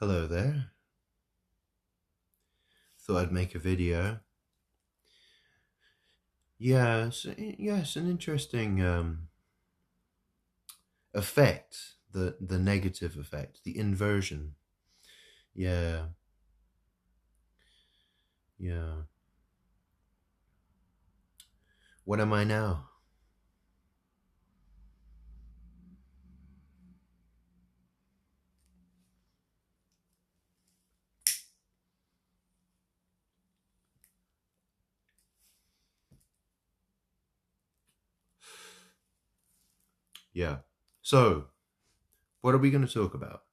Hello there. Thought I'd make a video. It's an interesting effect, the negative effect, the inversion. Yeah, yeah. What am I now? Yeah. So, what are we going to talk about?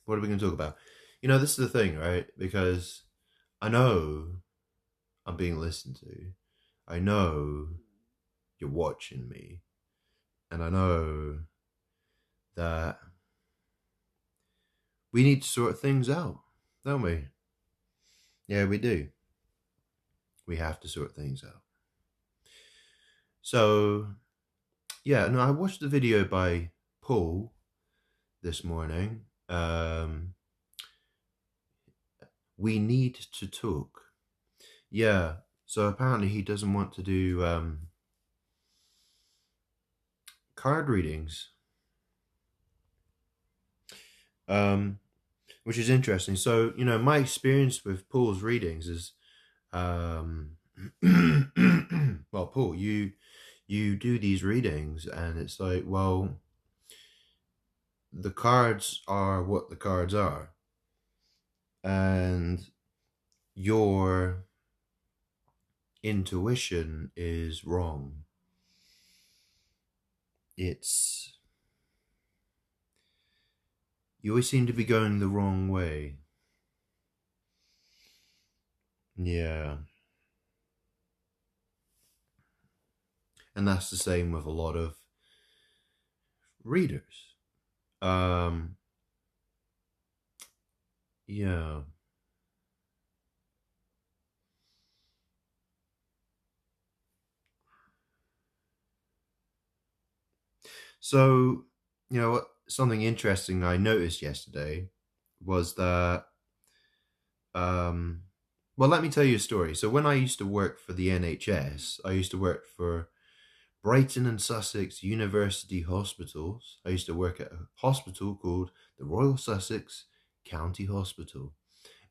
What are we going to talk about? This is the thing, right? Because I know I'm being listened to. I know you're watching me. And I know that we need to sort things out, don't we? Yeah, we do. We have to sort things out. So, yeah, no, I watched the video by Paul this morning. We need to talk. Yeah, so apparently he doesn't want to do card readings, um, which is interesting. So, my experience with Paul's readings is, um, well, Paul, you do these readings, and it's like, well, the cards are what the cards are, and your intuition is wrong. It's You always seem to be going the wrong way. Yeah. And that's the same with a lot of readers. Um yeah. So, something interesting I noticed yesterday was that um well, let me tell you a story. So when I used to work for the NHS, I used to work for Brighton and Sussex University Hospitals. I used to work at a hospital called the Royal Sussex County Hospital.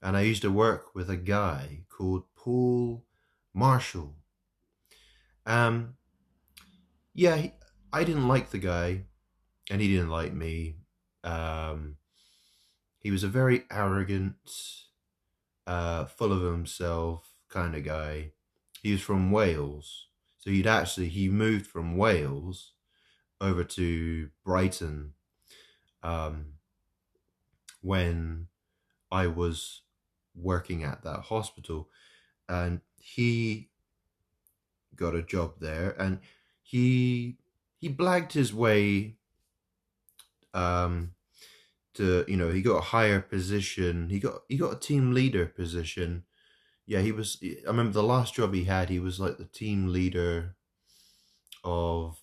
And I used to work with a guy called Paul Marshall. Um, yeah, I didn't like the guy, and he didn't like me. Um, he was a very arrogant, full of himself kind of guy. He was from Wales, so he moved from Wales over to Brighton um, when I was working at that hospital, and he got a job there, and he he blagged his way um, to he got a higher position. He got a team leader position. Yeah, he was. I remember the last job he had. He was like the team leader of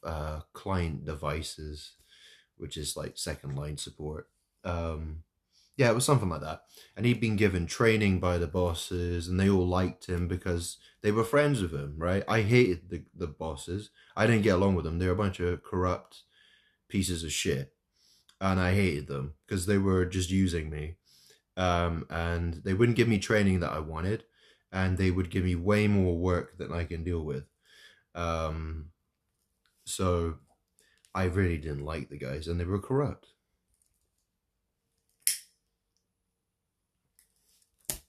client devices, which is like second line support. Um, Yeah, it was something like that. And he'd been given training by the bosses, and they all liked him because they were friends with him, right? I hated the bosses. I didn't get along with them. They were a bunch of corrupt pieces of shit. And I hated them because they were just using me. And they wouldn't give me training that I wanted. And they would give me way more work than I can deal with. Um, so I really didn't like the guys, and they were corrupt.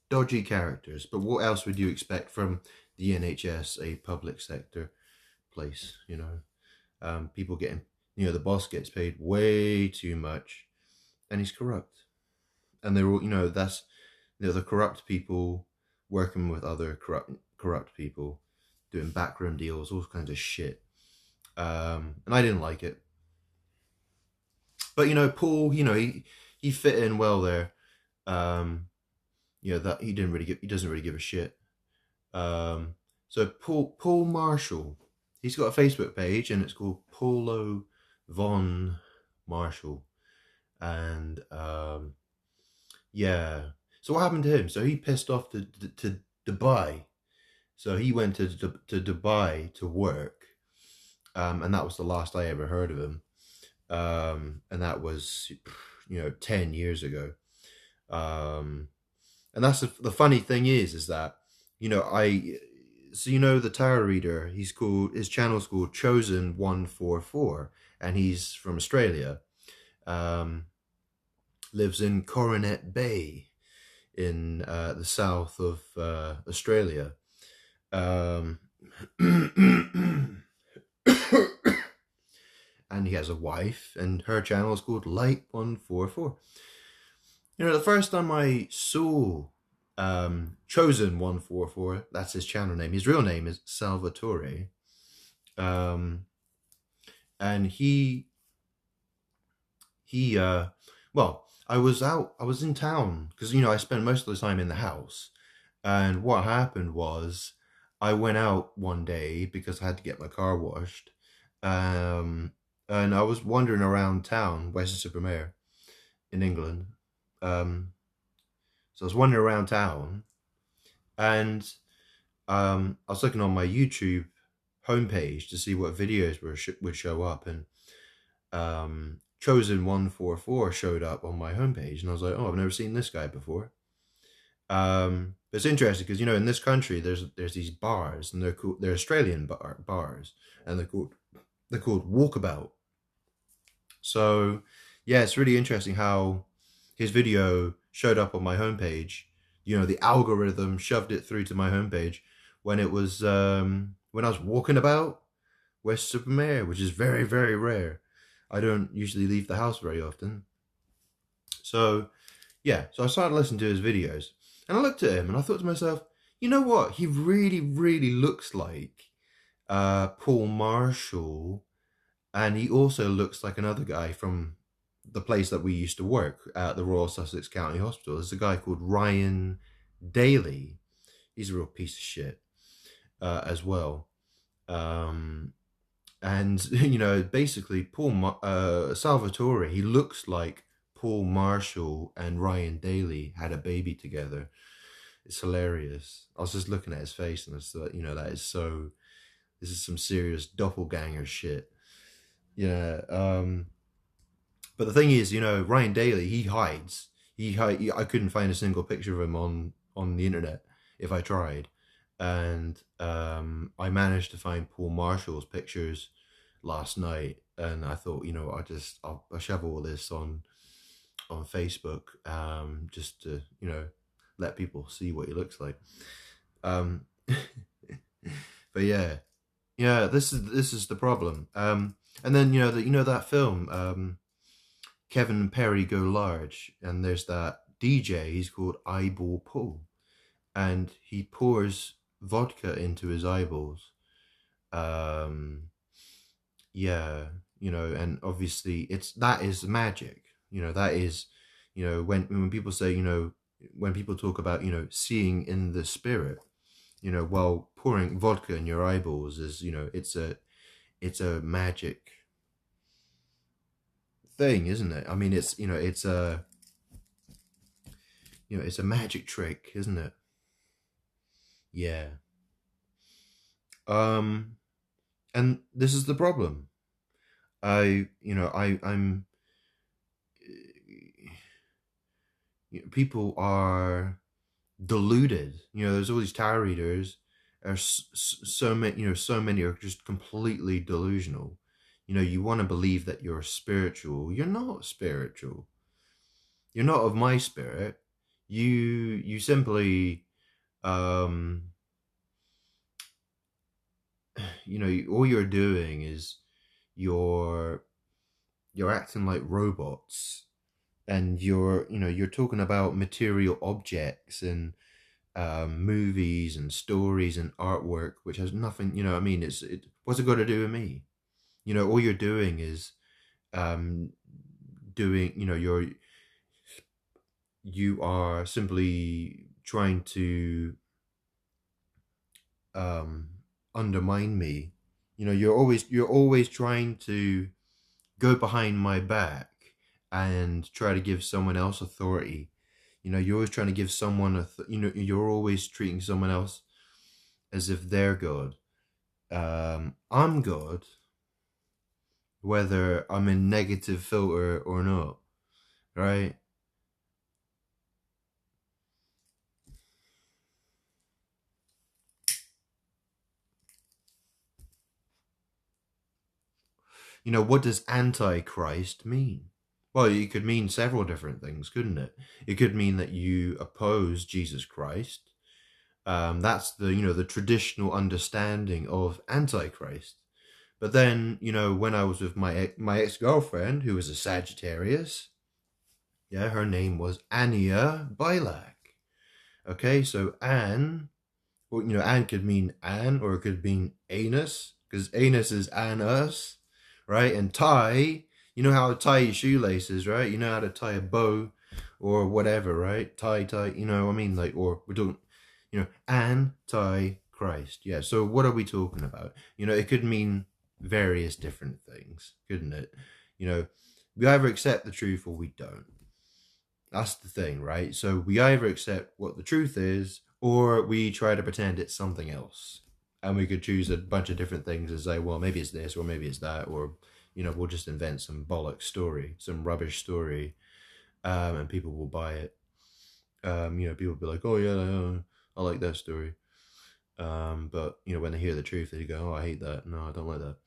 Dodgy characters. But what else would you expect from the NHS, a public sector place? People getting, the boss gets paid way too much, and he's corrupt. And they're all, that's, the corrupt people working with other corrupt people, doing backroom deals, all kinds of shit. And I didn't like it. But Paul, he fit in well there. That he doesn't really give a shit. So Paul Marshall, he's got a Facebook page, and it's called Paulo von Marshall, and Yeah. So what happened to him? So he pissed off to Dubai. So he went to Dubai to work, and that was the last I ever heard of him. And that was, 10 years ago. Um, and that's the funny thing is that, I so the tarot reader, his channel's called Chosen 144, and he's from Australia. Um, Lives in Coronet Bay in the south of Australia. Um, and he has a wife, and her channel is called Light 144. The first time I saw Chosen 144, that's his channel name. His real name is Salvatore. Um, and he well, I was in town because I spent most of the time in the house. And what happened was I went out one day because I had to get my car washed. Um, and I was wandering around town, Weston-super-Mare in England. Um, so I was wandering around town, and I was looking on my YouTube homepage to see what videos would show up, and Chosen 144 showed up on my homepage, and I was like, oh, I've never seen this guy before. But it's interesting because in this country there's these bars, and they're Australian bars, and they're called Walkabout. So yeah, it's really interesting how his video showed up on my homepage. The algorithm shoved it through to my homepage when it was when I was walking about Weston-super-Mare, which is very, very rare. I don't usually leave the house very often. So yeah, so I started listening to his videos, and I looked at him and I thought to myself, you know what? He really, really looks like Paul Marshall, and he also looks like another guy from the place that we used to work at, the Royal Sussex County Hospital. There's a guy called Ryan Daly. He's a real piece of shit as well. And basically, Salvatore, he looks like Paul Marshall and Ryan Daly had a baby together. It's hilarious. I was just looking at his face, and I thought, that is so. This is some serious doppelganger shit. Yeah. But the thing is, Ryan Daly, he hides. I couldn't find a single picture of him on the internet if I tried, and I managed to find Paul Marshall's pictures last night, and I thought, I'll shove all this on Facebook, just to let people see what he looks like. Um, but yeah, this is the problem. And then that film, Kevin and Perry Go Large, and there's that DJ. He's called Eyeball Paul, and he pours vodka into his eyeballs. Yeah, and obviously that is magic. That is, when people say, when people talk about, seeing in the spirit, well, pouring vodka in your eyeballs is, it's a magic thing, isn't it? I mean, it's a magic trick, isn't it? Yeah. Um, and this is the problem. I'm people are deluded. There's all these tarot readers. There's so many. So many are just completely delusional. You want to believe that you're spiritual. You're not spiritual. You're not of my spirit. You simply, um, all you're doing is you're you're acting like robots, and you're talking about material objects and movies and stories and artwork, which has nothing. I mean, what's it got to do with me? All you're doing is um, doing. You are simply trying to um, undermine me. You're always trying to go behind my back and try to give someone else authority. You're always trying to give someone you're always treating someone else as if they're God. I'm God, whether I'm in negative filter or not, right? What does antichrist mean? Well, it could mean several different things, couldn't it? It could mean that you oppose Jesus Christ. That's the traditional understanding of antichrist. But then, when I was with my ex girlfriend, who was a Sagittarius, yeah, her name was Ania Bilak. Okay, so Anne, well, Anne could mean Anne, or it could mean anus, because anus is anus, right? And tie, you know how to tie your shoelaces, right? You know how to tie a bow or whatever, right? Tie, I mean, like, or we don't, anti-Christ. Yeah, so what are we talking about? It could mean various different things, couldn't it? We either accept the truth or we don't. That's the thing, right? So we either accept what the truth is or we try to pretend it's something else. And we could choose a bunch of different things and say, well, maybe it's this or maybe it's that, or, we'll just invent some bollock story, some rubbish story, and people will buy it. People will be like, oh, yeah, I like that story. But, when they hear the truth, they go, oh, I hate that. No, I don't like that.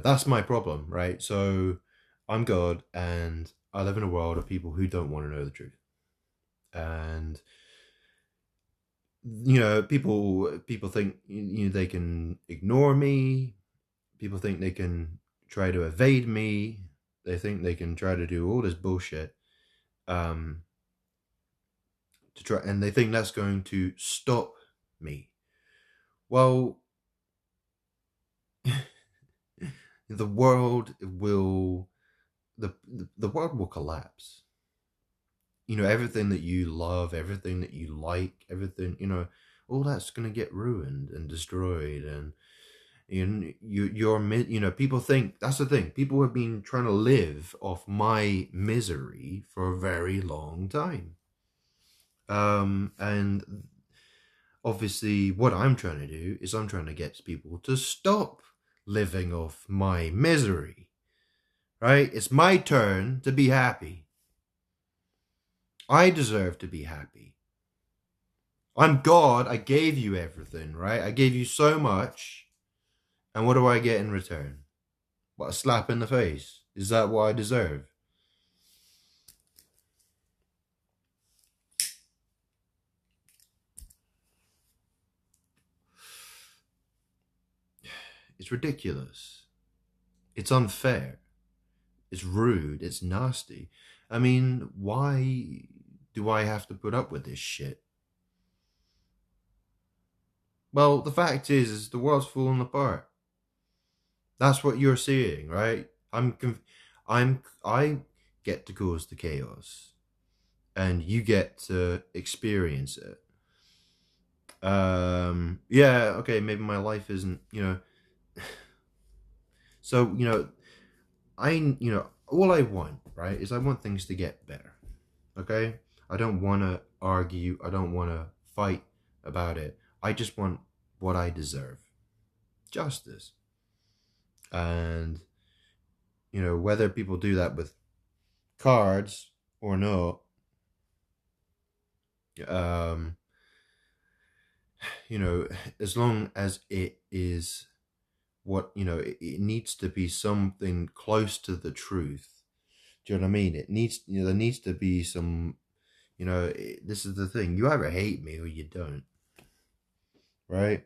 That's my problem, right? So I'm God and I live in a world of people who don't want to know the truth. And people think they can ignore me. People think they can try to evade me. They think they can try to do all this bullshit to try, and they think that's going to stop me. Well, the world will the world will collapse. Everything that you love, everything that you like, everything, all that's going to get ruined and destroyed. And people think that's the thing. People have been trying to live off my misery for a very long time. And obviously what I'm trying to do is I'm trying to get people to stop living off my misery, right? It's my turn to be happy. I deserve to be happy. I'm God. I gave you everything, right? I gave you so much. And what do I get in return? What, a slap in the face? Is that what I deserve? It's ridiculous. It's unfair. It's rude. It's nasty. I mean, why do I have to put up with this shit? Well, the fact is the world's falling apart. That's what you're seeing, right? I get to cause the chaos, and you get to experience it. Yeah, okay, maybe my life isn't, so, all I want, right, is I want things to get better. Okay? I don't want to argue. I don't want to fight about it. I just want what I deserve. Justice. And, whether people do that with cards or not, um, as long as it is what, it needs to be something close to the truth. Do you know what I mean? It needs, there needs to be some, this is the thing. You either hate me or you don't, right?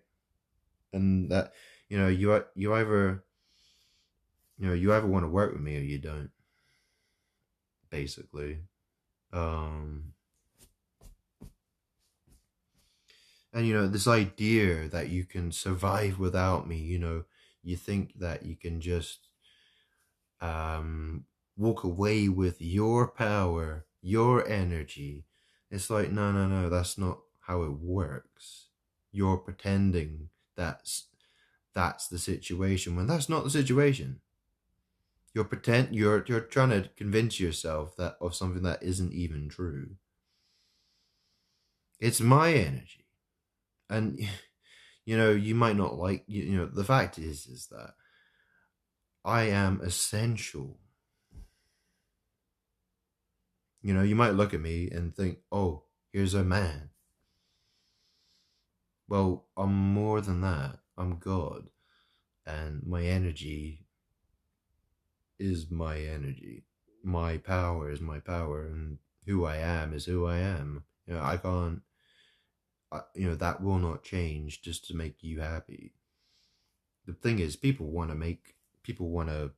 And that, you either, you either want to work with me or you don't, basically. Um, and this idea that you can survive without me, you think that you can just walk away with your power, your energy. It's like, no, that's not how it works. You're pretending that's the situation when that's not the situation. You're trying to convince yourself that of something that isn't even true. It's my energy. And you might not like, the fact is that I am essential. You might look at me and think, oh, here's a man. Well, I'm more than that. I'm God. And my energy is my energy. My power is my power. And who I am is who I am. I can't, that will not change just to make you happy. The thing is, people want to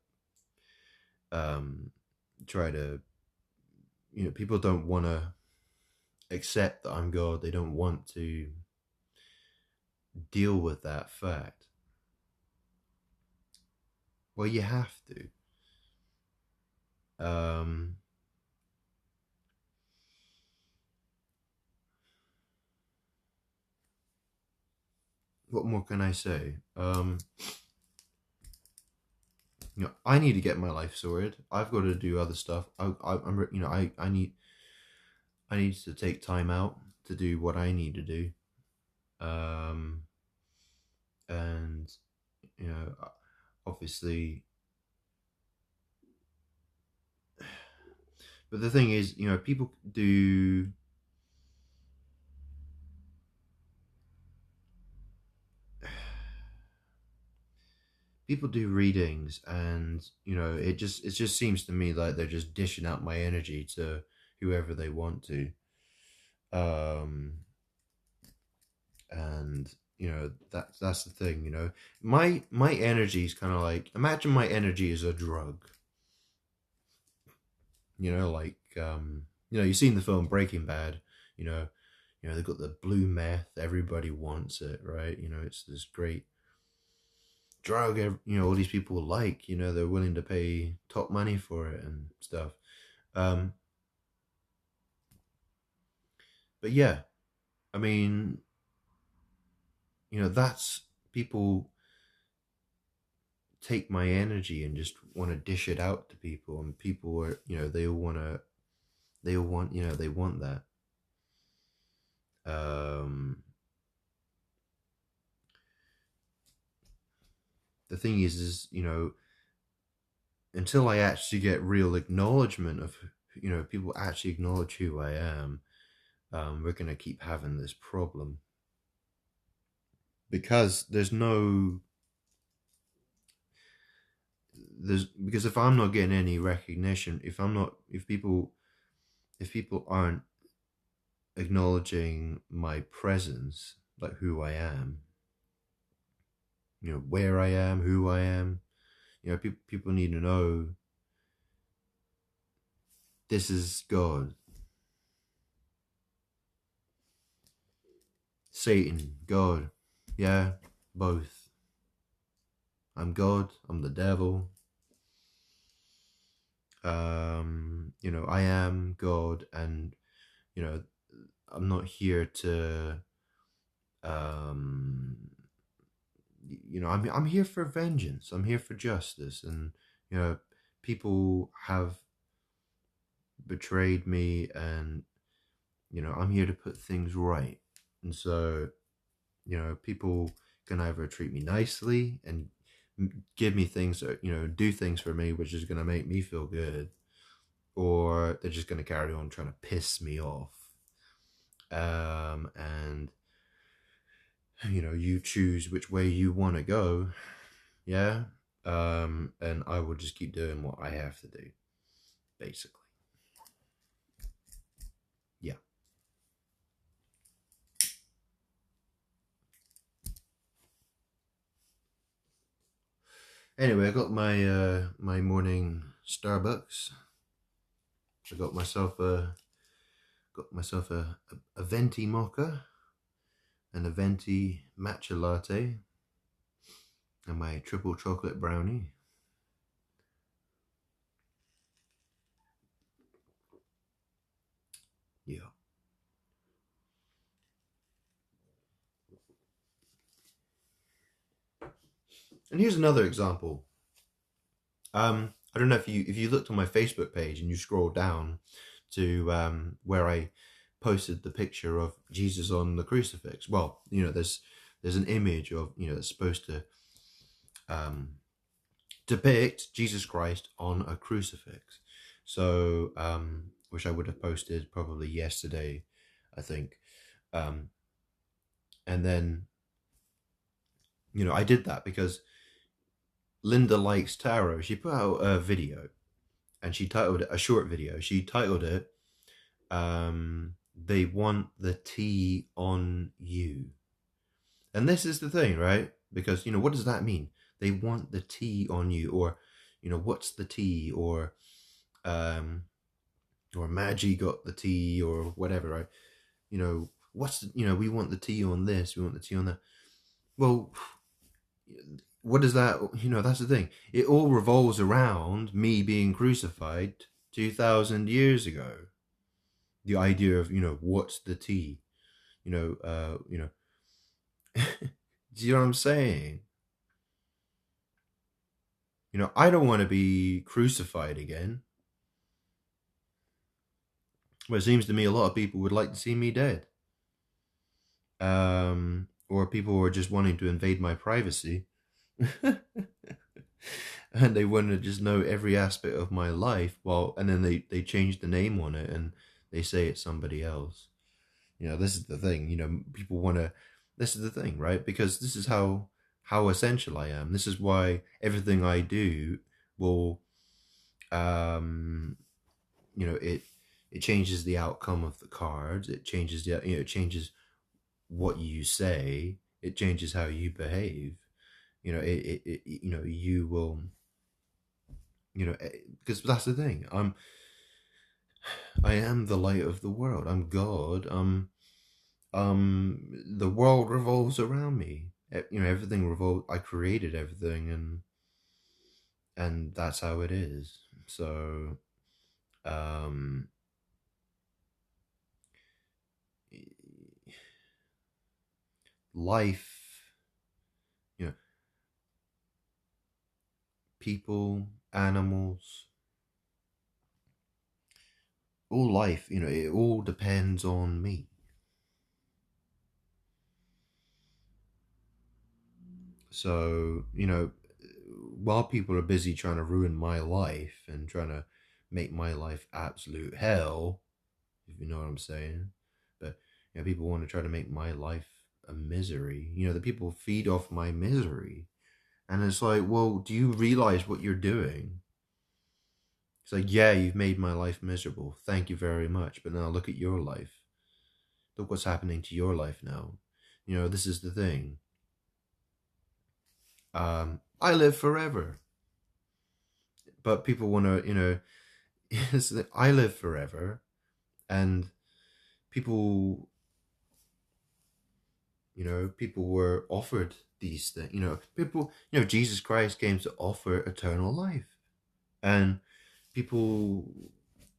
try to, people don't want to accept that I'm God. They don't want to deal with that fact. Well, you have to. Um, what more can I say? I need to get my life sorted. I've got to do other stuff. I need to take time out to do what I need to do. Um, and obviously, but the thing is, people do readings, and it just seems to me like they're just dishing out my energy to whoever they want to. um and that's the thing. My energy is kind of like, imagine my energy is a drug. Like, you've seen the film Breaking Bad. They've got the blue meth, everybody wants it, right? It's this great drug. All these people like, they're willing to pay top money for it and stuff. um but yeah, I mean, that's, people take my energy and just want to dish it out to people, and people are, they all want, they want that. um the thing is, until I actually get real acknowledgement of, people actually acknowledge who I am, we're going to keep having this problem, because because if I'm not getting any recognition, if people aren't acknowledging my presence, like who I am, where I am, who I am, people need to know this is God. Satan, God. Yeah, both. I'm God, I'm the devil. I am God, and I'm not here to um I'm here for vengeance. I'm here for justice, and you know people have betrayed me, and I'm here to put things right. And so, people can either treat me nicely and give me things, that do things for me which is going to make me feel good, or they're just going to carry on trying to piss me off. And you choose which way you want to go. Yeah. And I will just keep doing what I have to do, basically. Yeah. Anyway, I got my morning Starbucks. I got myself a venti mocha and a venti matcha latte and my triple chocolate brownie. Yeah. And here's another example. I don't know if you looked on my Facebook page and you scroll down to where I posted the picture of Jesus on the crucifix. Well, you know, there's an image of, you know, that's supposed to um, depict Jesus Christ on a crucifix. So, which I would have posted probably yesterday, I think. Um, and then, you know, I did that because Linda Likes Tarot. She put out a video and she titled it, a short video. She titled it, They Want the Tea on You. And this is the thing, right? Because, you know, what does that mean? They want the tea on you, or, you know, what's the tea, um, or Maggie got the tea, or whatever, right? You know, you know, we want the tea on this, we want the tea on that. Well, what is that? You know, that's the thing. It all revolves around me being crucified 2,000 years ago. The idea of, you know, what's the tea? You know, do you know what I'm saying? You know, I don't want to be crucified again. Well, it seems to me a lot of people would like to see me dead. Or people were just wanting to invade my privacy. And they want to just know every aspect of my life. Well, and then they change the name on it and they say it's somebody else. You know, this is the thing. You know, people want to. This is the thing, right? Because this is how essential I am. This is why everything I do will, um, you know, it changes the outcome of the cards. It changes the, you know, it changes what you say. It changes how you behave. You know, you know, you will, you know, because that's the thing. I am the light of the world. I'm God. The world revolves around me. You know, everything revolves. I created everything, and that's how it is. So, um, life, you know, people, animals, all life, you know, it all depends on me. So, you know, while people are busy trying to ruin my life and trying to make my life absolute hell, if you know what I'm saying, but, you know, people want to try to make my life a misery. You know, the people feed off my misery. And it's like, well, do you realize what you're doing? It's like, yeah, you've made my life miserable. Thank you very much. But now look at your life. Look what's happening to your life now. You know, this is the thing. I live forever. But people want to, you know, I live forever. And people, you know, people were offered these things. You know, people, you know, Jesus Christ came to offer eternal life. And people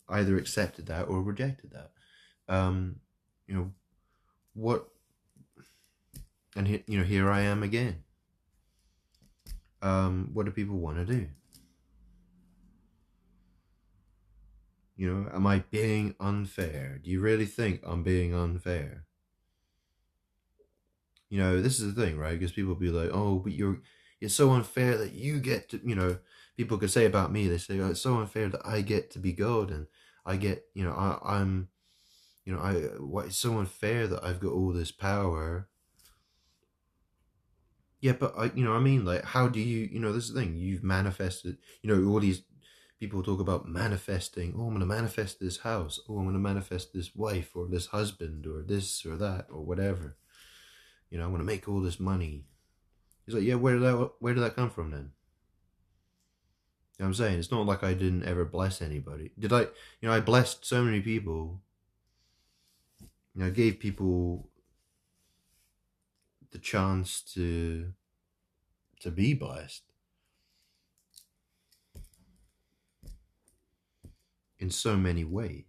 either accepted that or rejected that. You know, what, and you know, here I am again. What do people want to do? You know, am I being unfair? Do you really think I'm being unfair? You know, this is the thing, right? Because people be like, "Oh, but you're so unfair that you get to," you know, people could say about me. They say, "Oh, it's so unfair that I get to be God and I get, you know, I'm, you know, what it's so unfair that I've got all this power." Yeah, but you know, I mean, like, how do you, you know, this is the thing. You've manifested, you know, all these people talk about manifesting. Oh, I'm going to manifest this house. Oh, I'm going to manifest this wife or this husband or this or that or whatever. You know, I'm going to make all this money. He's like, yeah, where did that come from then? You know what I'm saying? It's not like I didn't ever bless anybody. Did I? You know, I blessed so many people. You know, I gave people the chance to be blessed in so many ways.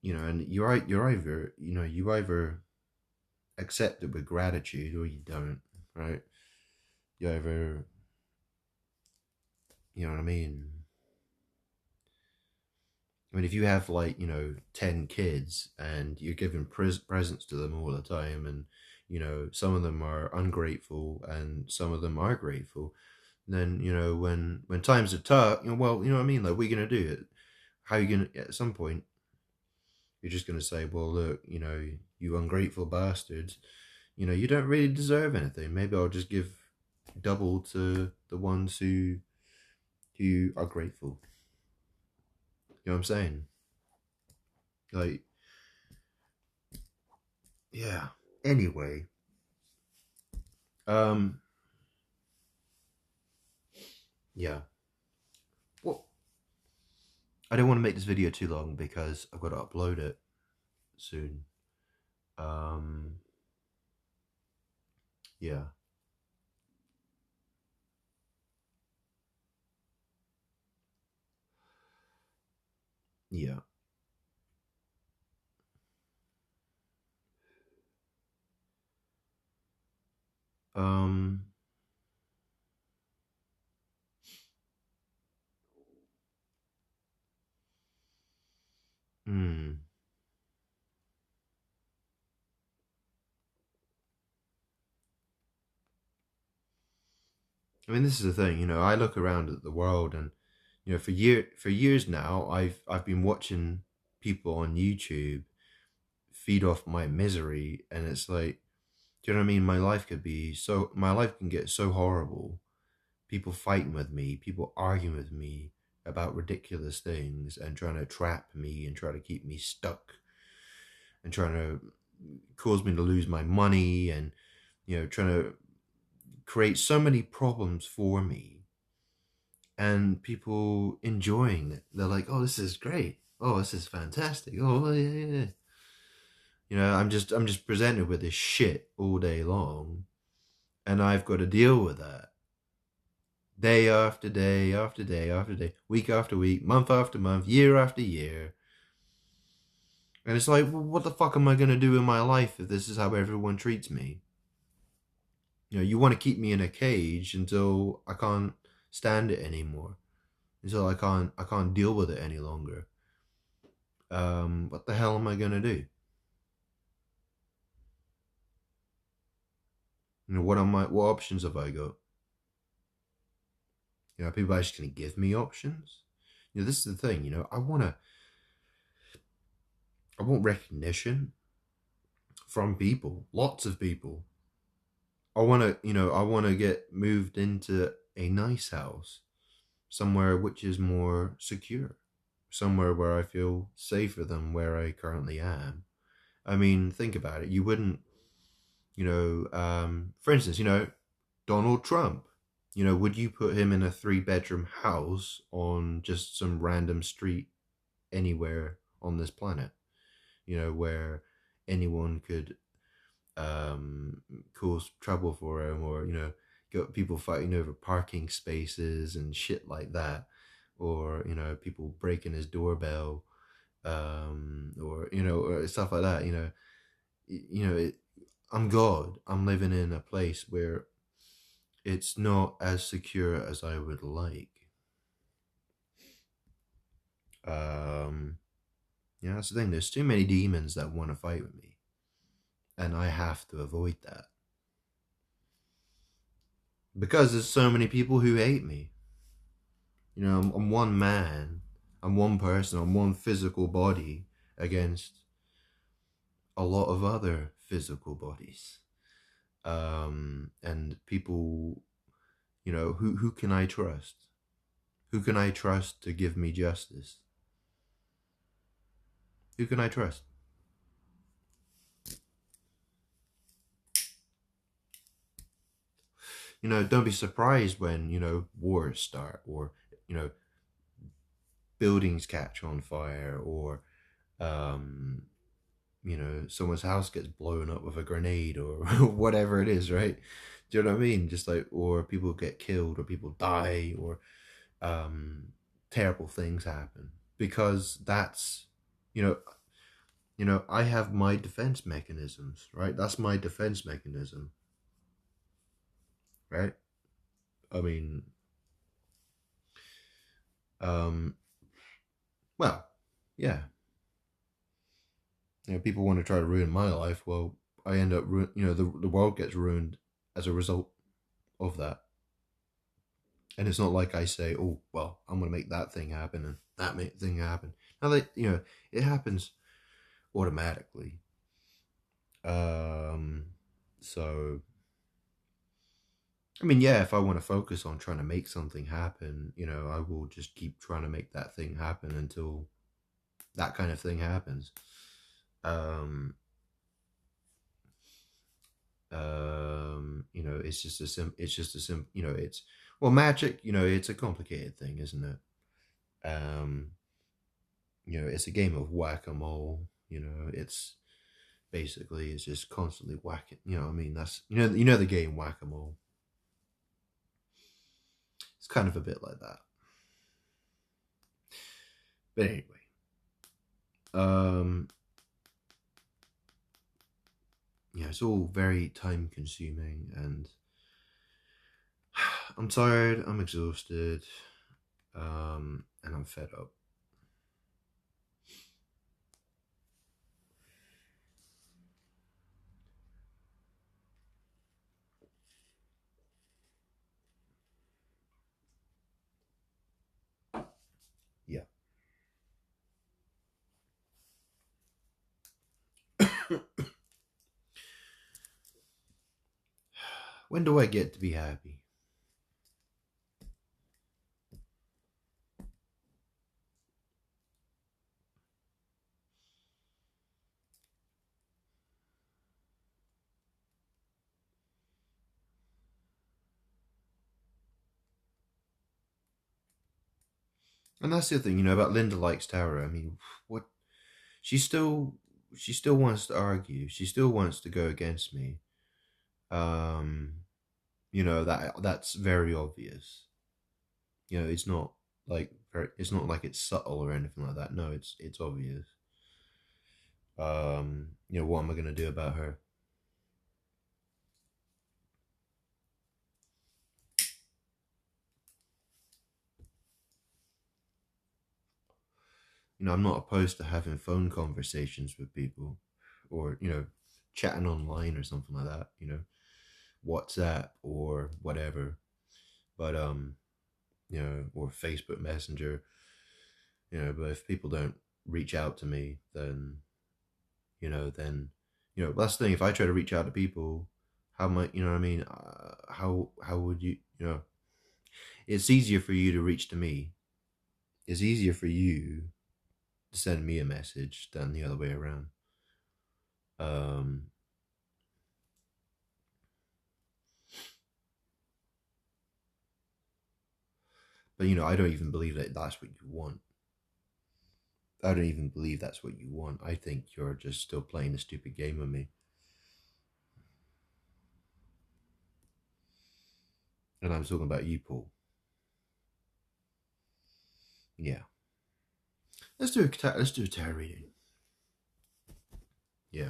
You know, and you're either, you know, you either accept it with gratitude or you don't, right? You either, you know what I mean? I mean, if you have like, 10 kids and you're giving presents to them all the time, and, some of them are ungrateful and some of them are grateful, then, when times are tough, well, you know what I mean? Like, what are you going to do? How are you going to, at some point, you're just going to say, well, look, you ungrateful bastards, you don't really deserve anything. Maybe I'll just give double to the ones who are grateful. You know what I'm saying? Like, yeah. Anyway, um, yeah. Well, I don't want to make this video too long because I've got to upload it soon. Um, yeah, yeah. Um, hmm. I mean, this is the thing. I look around at the world, and for years now, I've been watching people on YouTube feed off my misery, and it's like, do you know what I mean? My life can get so horrible. People fighting with me, people arguing with me about ridiculous things and trying to trap me and try to keep me stuck and trying to cause me to lose my money, and trying to create so many problems for me, and people enjoying it. They're like, oh, this is great, oh, this is fantastic, oh yeah, yeah, yeah. I'm just presented with this shit all day long, and I've got to deal with that day after day after day after day, week after week, month after month, year after year. And it's like, well, what the fuck am I going to do in my life if this is how everyone treats me? You want to keep me in a cage until I can't stand it anymore, until I can't deal with it any longer. What the hell am I going to do? What options have I got? People are just going to give me options. This is the thing. I want recognition from people, lots of people. I want to get moved into a nice house, somewhere which is more secure, somewhere where I feel safer than where I currently am. I mean, think about it. You wouldn't, for instance, Donald Trump. Would you put him in a 3-bedroom house on just some random street anywhere on this planet? Where anyone could cause trouble for him, or got people fighting over parking spaces and shit like that, or people breaking his doorbell, or stuff like that. I'm God. I'm living in a place where it's not as secure as I would like. Yeah, that's the thing. There's too many demons that want to fight with me, and I have to avoid that because there's so many people who hate me. I'm one man, I'm one person, I'm one physical body against a lot of other physical bodies. And people, who can I trust? Who can I trust to give me justice? Who can I trust? Don't be surprised when, wars start, or, buildings catch on fire, or, someone's house gets blown up with a grenade, or whatever it is, right? Do you know what I mean? Just like, or people get killed, or people die, or um, terrible things happen, because that's, you know, I have my defense mechanisms, right? That's my defense mechanism, right? I mean, um, well, yeah. People want to try to ruin my life. Well, I end up, the world gets ruined as a result of that. And it's not like I say, oh, well, I'm going to make that thing happen and thing happen. Now, it happens automatically. Um, so, I mean, yeah, if I want to focus on trying to make something happen, I will just keep trying to make that thing happen until that kind of thing happens. Um, it's just it's well, magic, it's a complicated thing, isn't it? It's a game of whack-a-mole. It's basically it's just constantly whacking. I mean, that's the game whack-a-mole. It's kind of a bit like that. But anyway, um, it's all very time consuming, and I'm tired, I'm exhausted, and I'm fed up. Yeah. When do I get to be happy? And that's the thing, about Linda likes tarot. I mean, what she still she still wants to argue. She still wants to go against me. Um, that's very obvious. It's not it's not like it's subtle or anything like that. No, it's obvious. What am I gonna do about her? I'm not opposed to having phone conversations with people, or chatting online or something like that. WhatsApp or whatever. But or Facebook Messenger. But if people don't reach out to me, then then that's the thing. If I try to reach out to people, how might you know what I mean? How would it's easier for you to reach to me. It's easier for you to send me a message than the other way around. Um, but I don't even believe that that's what you want. I don't even believe that's what you want. I think you're just still playing a stupid game with me. And I'm talking about you, Paul. Yeah. Let's do a tarot reading. Yeah.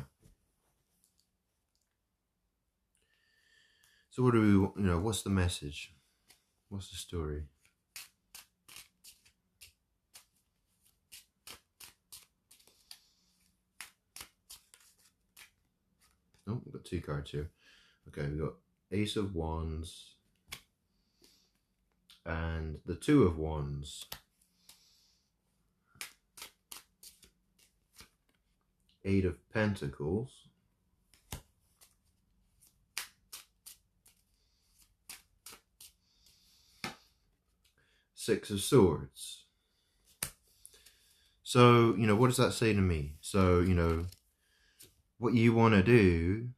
So what do we? What's the message? What's the story? Oh, we've got two cards here. Okay, we've got Ace of Wands and the Two of Wands. Eight of Pentacles. Six of Swords. So, what does that say to me? So, what you want to do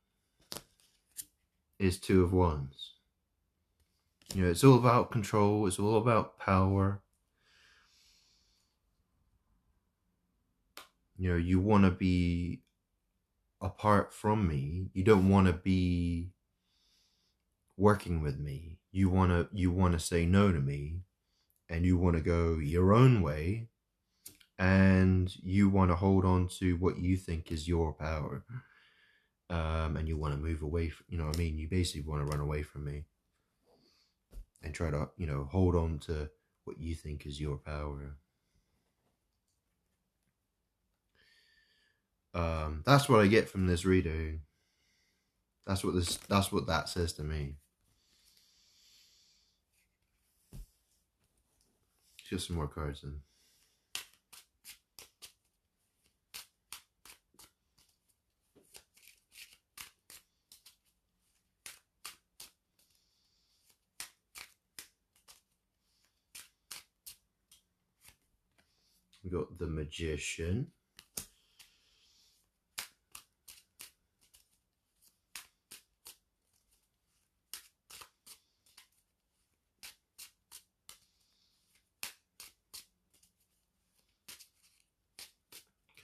is Two of Wands. It's all about control. It's all about power. You want to be apart from me. You don't want to be working with me. You want to say no to me, and you want to go your own way, and you want to hold on to what you think is your power, and you want to move away from, you know what I mean, you basically want to run away from me and try to, hold on to what you think is your power. That's what I get from this reading. That's what that says to me. Just some more cards then. We got the Magician.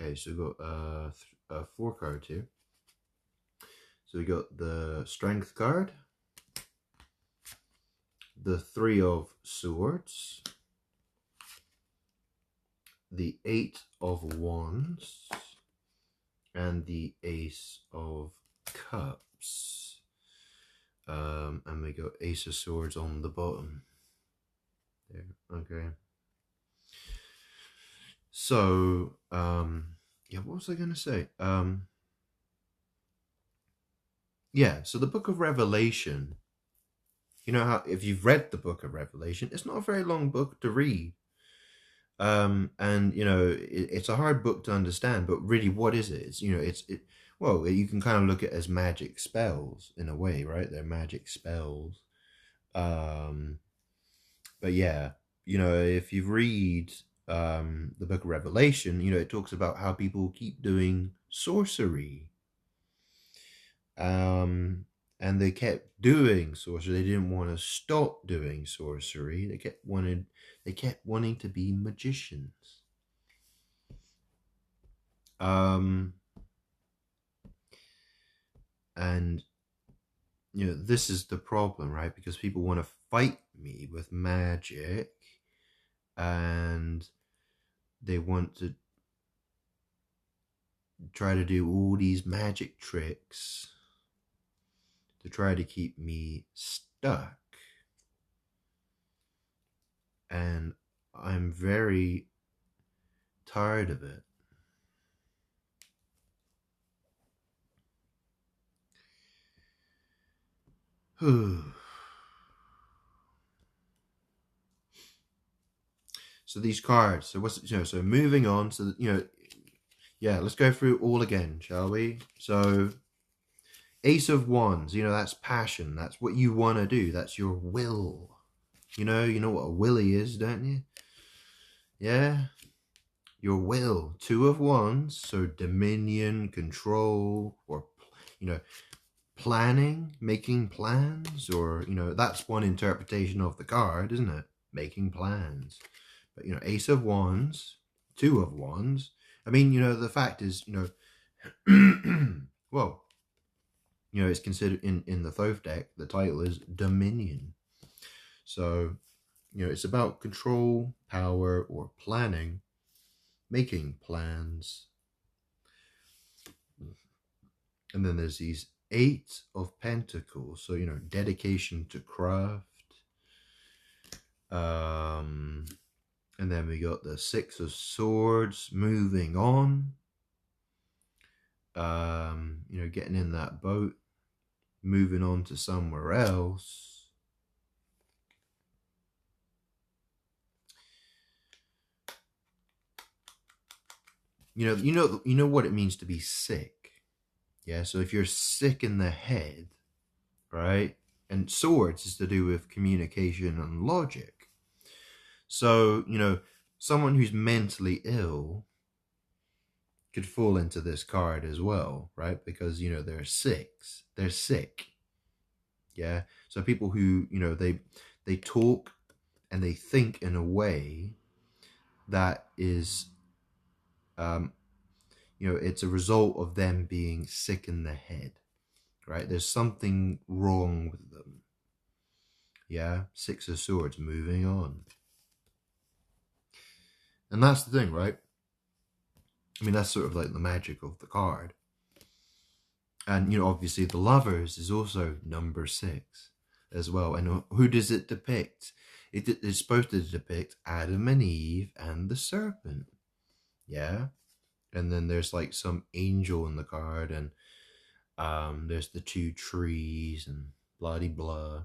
Okay, so we got 4 cards here. So we got the Strength card, the 3 of Swords, the 8 of Wands, and the Ace of Cups. And we got Ace of Swords on the bottom. There, okay. So, yeah, what was I going to say? Yeah, so the Book of Revelation, you know how, if you've read the Book of Revelation, it's not a very long book to read. And it's a hard book to understand, but really, what is it? It's well, you can kind of look at it as magic spells in a way, right? They're magic spells. But yeah, if you read the Book of Revelation, it talks about how people keep doing sorcery. And they kept doing sorcery. They didn't want to stop doing sorcery. They kept wanting to be magicians. And this is the problem, right? Because people want to fight me with magic, and they want to try to do all these magic tricks to try to keep me stuck. And I'm very tired of it. So these cards. So so moving on. So yeah, let's go through all again, shall we? So Ace of Wands. That's passion. That's what you want to do. That's your will. You know what a willy is, don't you? Yeah, your will. 2 of Wands. So dominion, control, or planning, making plans, or that's one interpretation of the card, isn't it? Making plans. But Ace of Wands, 2 of Wands. I mean, the fact is, well, it's considered in the Thoth deck, the title is Dominion. So it's about control, power, or planning, making plans. And then there's these 8 of Pentacles. So dedication to craft. And then we got the 6 of Swords, moving on. Getting in that boat, moving on to somewhere else. You know what it means to be sick. Yeah, so if you're sick in the head, right? And Swords is to do with communication and logic. So, someone who's mentally ill could fall into this card as well, right? Because, they're sick. They're sick. Yeah. So people who, they talk and they think in a way that is, it's a result of them being sick in the head, right? There's something wrong with them. Yeah. 6 of Swords, moving on. And that's the thing, right? I mean, that's sort of like the magic of the card. And, obviously the lovers is also number 6 as well. And who does it depict? It's supposed to depict Adam and Eve and the serpent. Yeah. And then there's like some angel in the card, and there's the 2 trees and bloody blah.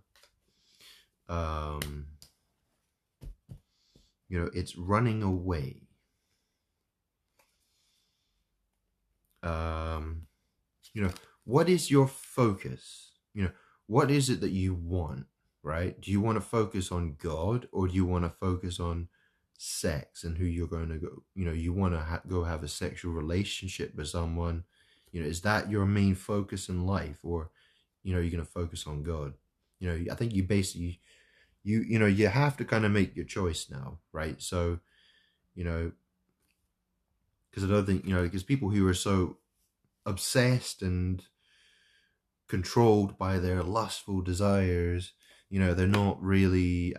Um, it's running away. Um, you know, what is your focus? What is it that you want, right? Do you want to focus on God, or do you want to focus on sex and who you're going to go, you want to go have a sexual relationship with someone? Is that your main focus in life, or, you're going to focus on God? I think you basically, you have to kind of make your choice now, right? So, because I don't think, because people who are so obsessed and controlled by their lustful desires, they're not really,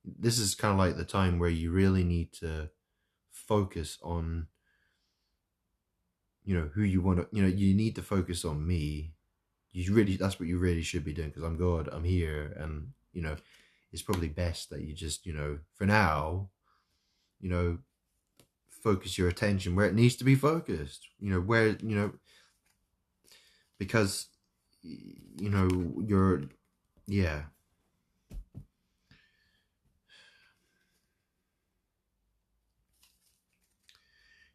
this is kind of like the time where you really need to focus on, who you want to, you need to focus on me. That's what you really should be doing, because I'm God, I'm here. And, it's probably best that you just, for now, focus your attention where it needs to be focused, where, because, you're, yeah.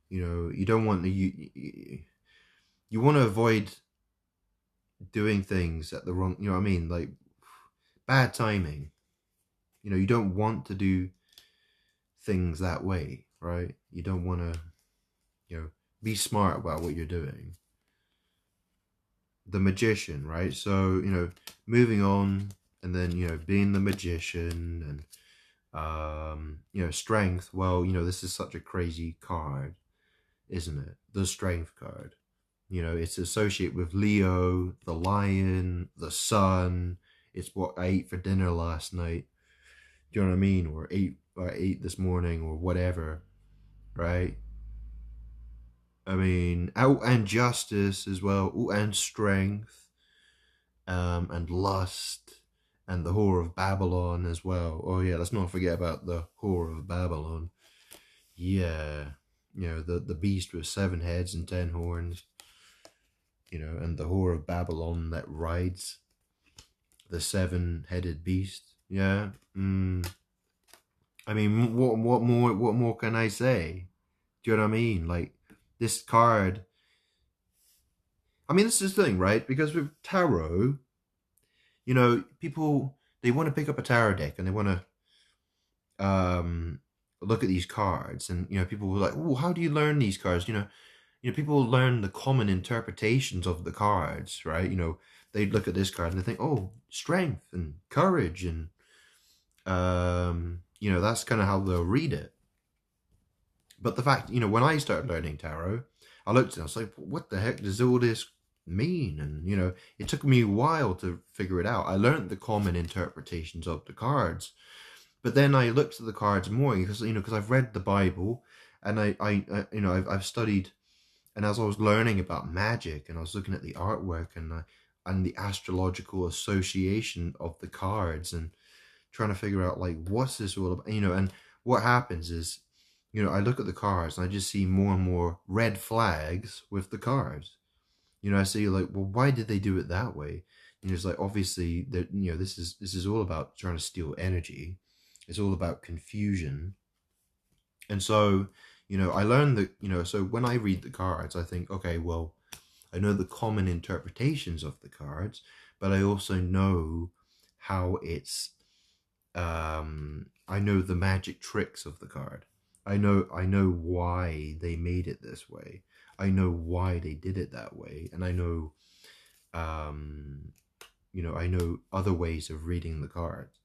You don't want to, you want to avoid doing things at the wrong, you know what I mean? Like bad timing. You don't want to do things that way, right? You don't want to, be smart about what you're doing. The magician, right? So, moving on, and then, being the magician, and, strength. Well, this is such a crazy card, isn't it? The strength card. It's associated with Leo, the lion, the sun. It's what I ate for dinner last night. Do you know what I mean? Or ate this morning, or whatever, right? I mean, out and justice as well, and strength, and lust, and the whore of Babylon as well. Oh yeah, let's not forget about the whore of Babylon. Yeah, the beast with 7 heads and 10 horns. And the whore of Babylon that rides the 7-headed beast. Yeah. I mean, what more can I say? Do you know what I mean? Like, this card. I mean, this is the thing, right? Because with tarot, people, they want to pick up a tarot deck and they want to look at these cards, and people were like, "Oh, how do you learn these cards?" People learn the common interpretations of the cards, right? They look at this card and they think, "Oh, strength and courage," and that's kind of how they'll read it. But the fact, when I started learning tarot, I looked at it, I was like, "What the heck does all this mean?" And it took me a while to figure it out. I learned the common interpretations of the cards, but then I looked at the cards more because I've read the Bible, and I've studied. And as I was learning about magic, and I was looking at the artwork, and the astrological association of the cards, and trying to figure out, like, what's this all about, and what happens is, I look at the cards and I just see more and more red flags with the cards. I see, like, well, why did they do it that way? It's like, obviously that, this is all about trying to steal energy. It's all about confusion. And so, I learned that, so when I read the cards, I think, okay, well, I know the common interpretations of the cards, but I also know how I know the magic tricks of the card. I know why they made it this way. I know why they did it that way. And I know, I know other ways of reading the cards.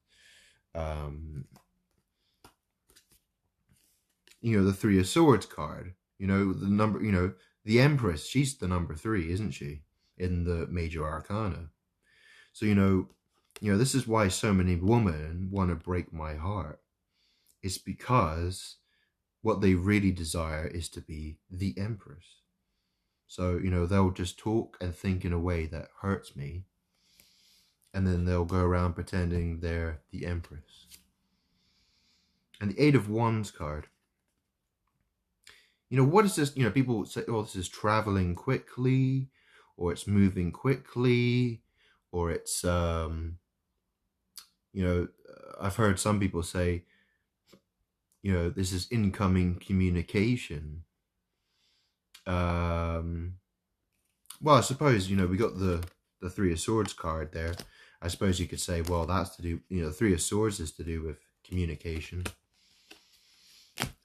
The 3 of Swords card, the number, the Empress, she's the number 3, isn't she, in the major arcana? So, this is why so many women want to break my heart. It's because what they really desire is to be the empress. So, they'll just talk and think in a way that hurts me, and then they'll go around pretending they're the empress. And the Eight of Wands card, what is this? People say, oh, this is traveling quickly, or it's moving quickly, or it's, I've heard some people say, this is incoming communication. Well, I suppose, we got the Three of Swords card there. I suppose you could say, well, that's to do, the Three of Swords is to do with communication.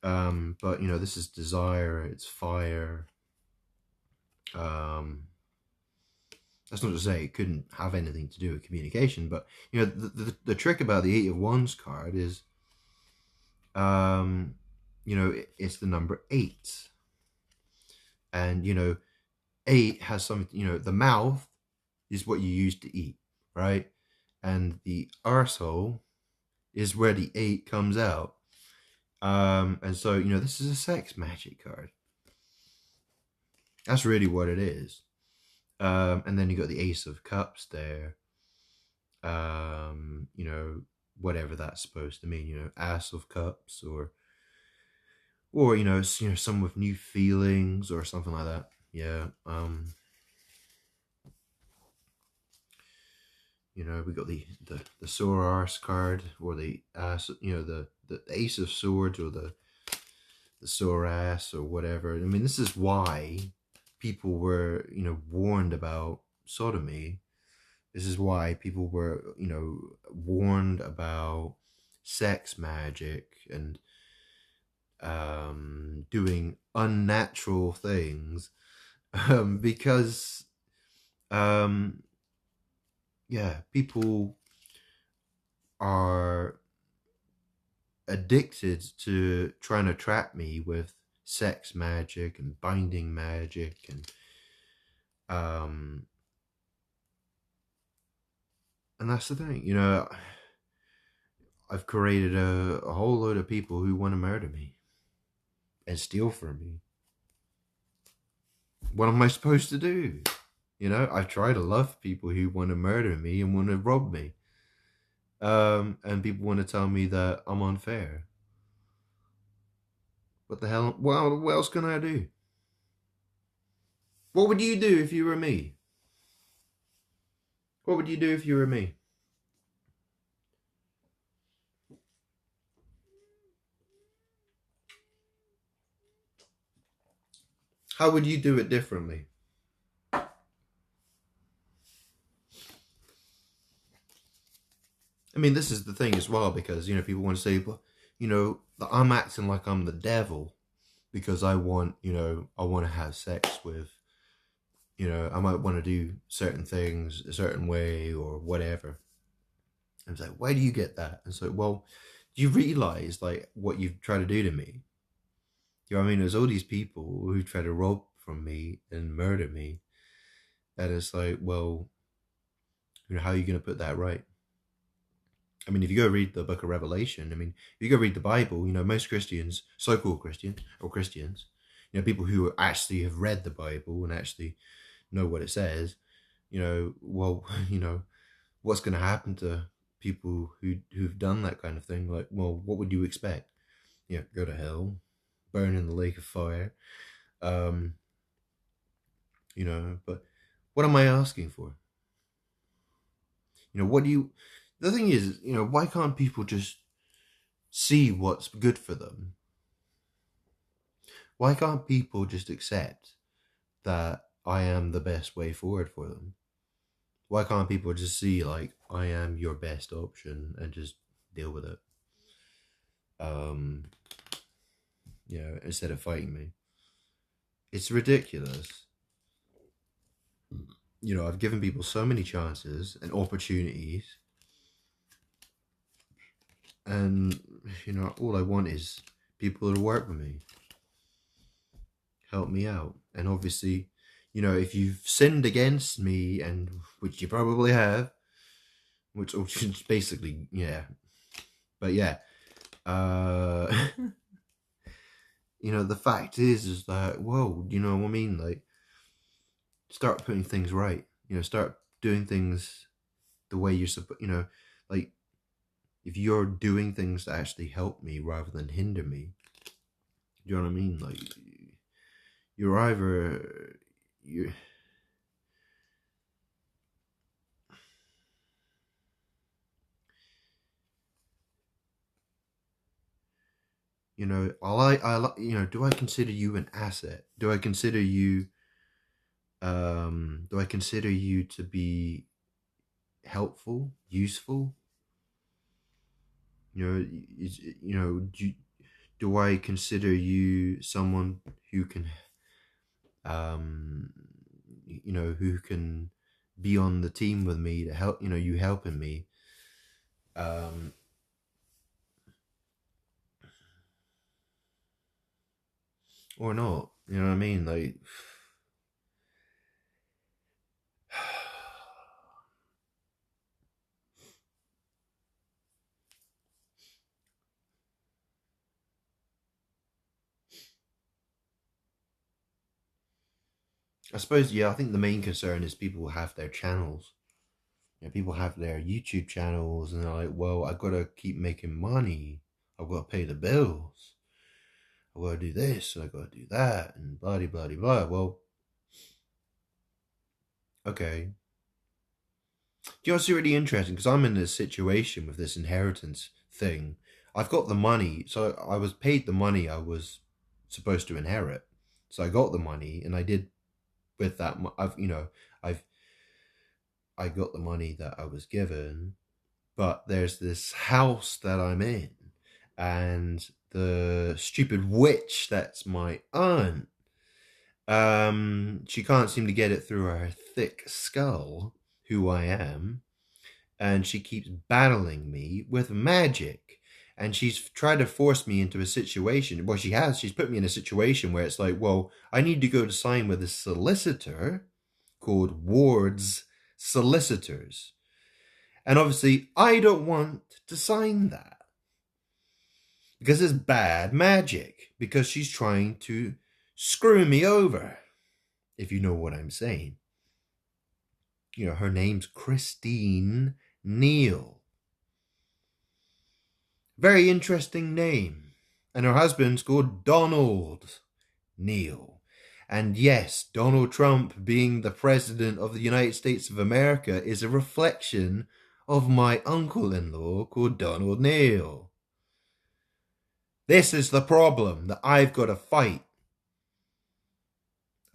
But, this is desire, it's fire. That's not to say it couldn't have anything to do with communication, but, the trick about the Eight of Wands card is, it's the number 8. And, 8 has something, the mouth is what you use to eat, right? And the arsehole is where the 8 comes out. And so, this is a sex magic card. That's really what it is. And then you got the Ace of Cups there. Whatever that's supposed to mean, Ace of Cups, or some with new feelings or something like that. Yeah. We got the sore arse card, or the ass, the Ace of Swords, or the sore ass, or whatever. I mean, this is why people were, warned about sodomy. This is why people were, warned about sex magic and doing unnatural things, because people are addicted to trying to trap me with sex magic and binding magic, and that's the thing. I've created a whole load of people who want to murder me and steal from me. What am I supposed to do? I try to love people who want to murder me and want to rob me. And people want to tell me that I'm unfair. What the hell? Well, what else can I do? What would you do if you were me? What would you do if you were me? How would you do it differently? I mean, this is the thing as well, because, people want to say, well, that I'm acting like I'm the devil because I want to have sex with, I might want to do certain things a certain way or whatever. And it's like, why do you get that? And so, well, do you realize, like, what you've tried to do to me? You know what I mean? There's all these people who try to rob from me and murder me. And it's like, well, how are you going to put that right? I mean, if you go read the book of Revelation, I mean, if you go read the Bible, most Christians, so-called Christians, or Christians, people who actually have read the Bible and actually know what it says, well, what's going to happen to people who've done that kind of thing? Like, well, what would you expect? Go to hell, burn in the lake of fire. But what am I asking for? What do you... The thing is, why can't people just see what's good for them? Why can't people just accept that I am the best way forward for them? Why can't people just see, like, I am your best option and just deal with it? Instead of fighting me. It's ridiculous. I've given people so many chances and opportunities, and all I want is people to work with me, help me out. And obviously, if you've sinned against me, and which you probably have, which is basically, yeah, but yeah, the fact is that, whoa, you know what I mean? Like, start putting things right. Start doing things the way you're supposed. Like, if you're doing things that actually help me rather than hinder me, do you know what I mean? Like, you're either you. Do I consider you an asset? Do I consider you to be helpful, useful? Do I consider you someone who can, um, who can be on the team with me to help, you helping me, um, or not? You know what I mean? Like, I suppose, yeah, I think the main concern is people have their channels. People have their YouTube channels and they're like, well, I gotta keep making money. I've got to pay the bills. I've got to do this and I've got to do that and blah, blah, blah, blah. Well, okay. Do you know what's really interesting? Because I'm in this situation with this inheritance thing. I've got the money. So I was paid the money I was supposed to inherit. So I got the money and I did with that. I've, I got the money that I was given, but there's this house that I'm in, and the stupid witch that's my aunt, she can't seem to get it through her thick skull who I am, and she keeps battling me with magic. And she's tried to force me into a situation. Well, she's put me in a situation where it's like, well, I need to go to sign with a solicitor called Ward's Solicitors. And obviously, I don't want to sign that because it's bad magic, because she's trying to screw me over, if you know what I'm saying. Her name's Christine Neal. Very interesting name. And her husband's called Donald Neal. And yes, Donald Trump being the president of the United States of America is a reflection of my uncle-in-law called Donald Neal. This is the problem that I've got to fight.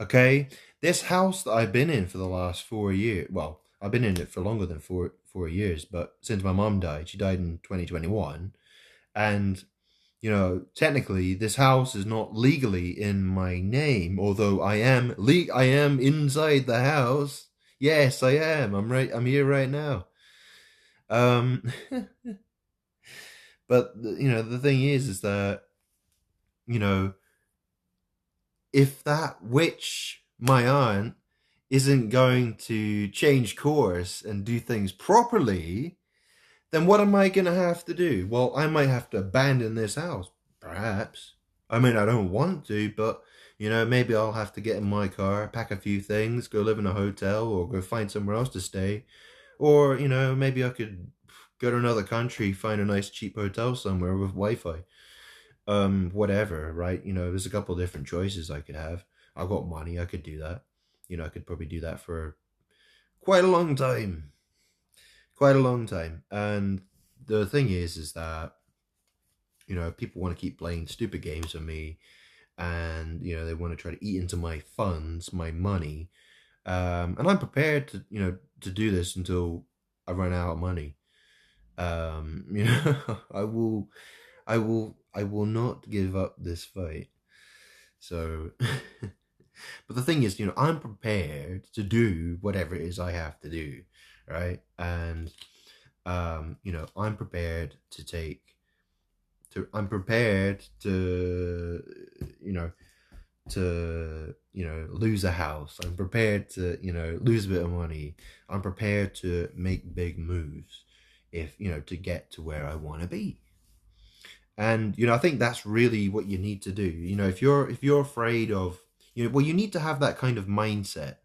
Okay? This house that I've been in for the last 4 years, well, I've been in it for longer than four years, but since my mom died, she died in 2021. And, technically this house is not legally in my name, although I am inside the house. Yes, I am. I'm here right now. Um but the thing is that, you know, if that witch, my aunt, isn't going to change course and do things properly, then what am I going to have to do? Well, I might have to abandon this house, perhaps. I mean, I don't want to, but, maybe I'll have to get in my car, pack a few things, go live in a hotel, or go find somewhere else to stay. Or, maybe I could go to another country, find a nice cheap hotel somewhere with Wi-Fi. Whatever, right? There's a couple of different choices I could have. I've got money, I could do that. I could probably do that for quite a long time. Quite a long time. And the thing is that, people want to keep playing stupid games with me, and, they want to try to eat into my funds, my money. And I'm prepared to, to do this until I run out of money. I will not give up this fight. So, but the thing is, I'm prepared to do whatever it is I have to do, right? And, I'm prepared to I'm prepared to, lose a house. I'm prepared to, lose a bit of money. I'm prepared to make big moves if, to get to where I want to be. And I think that's really what you need to do. If you're afraid of, well, you need to have that kind of mindset.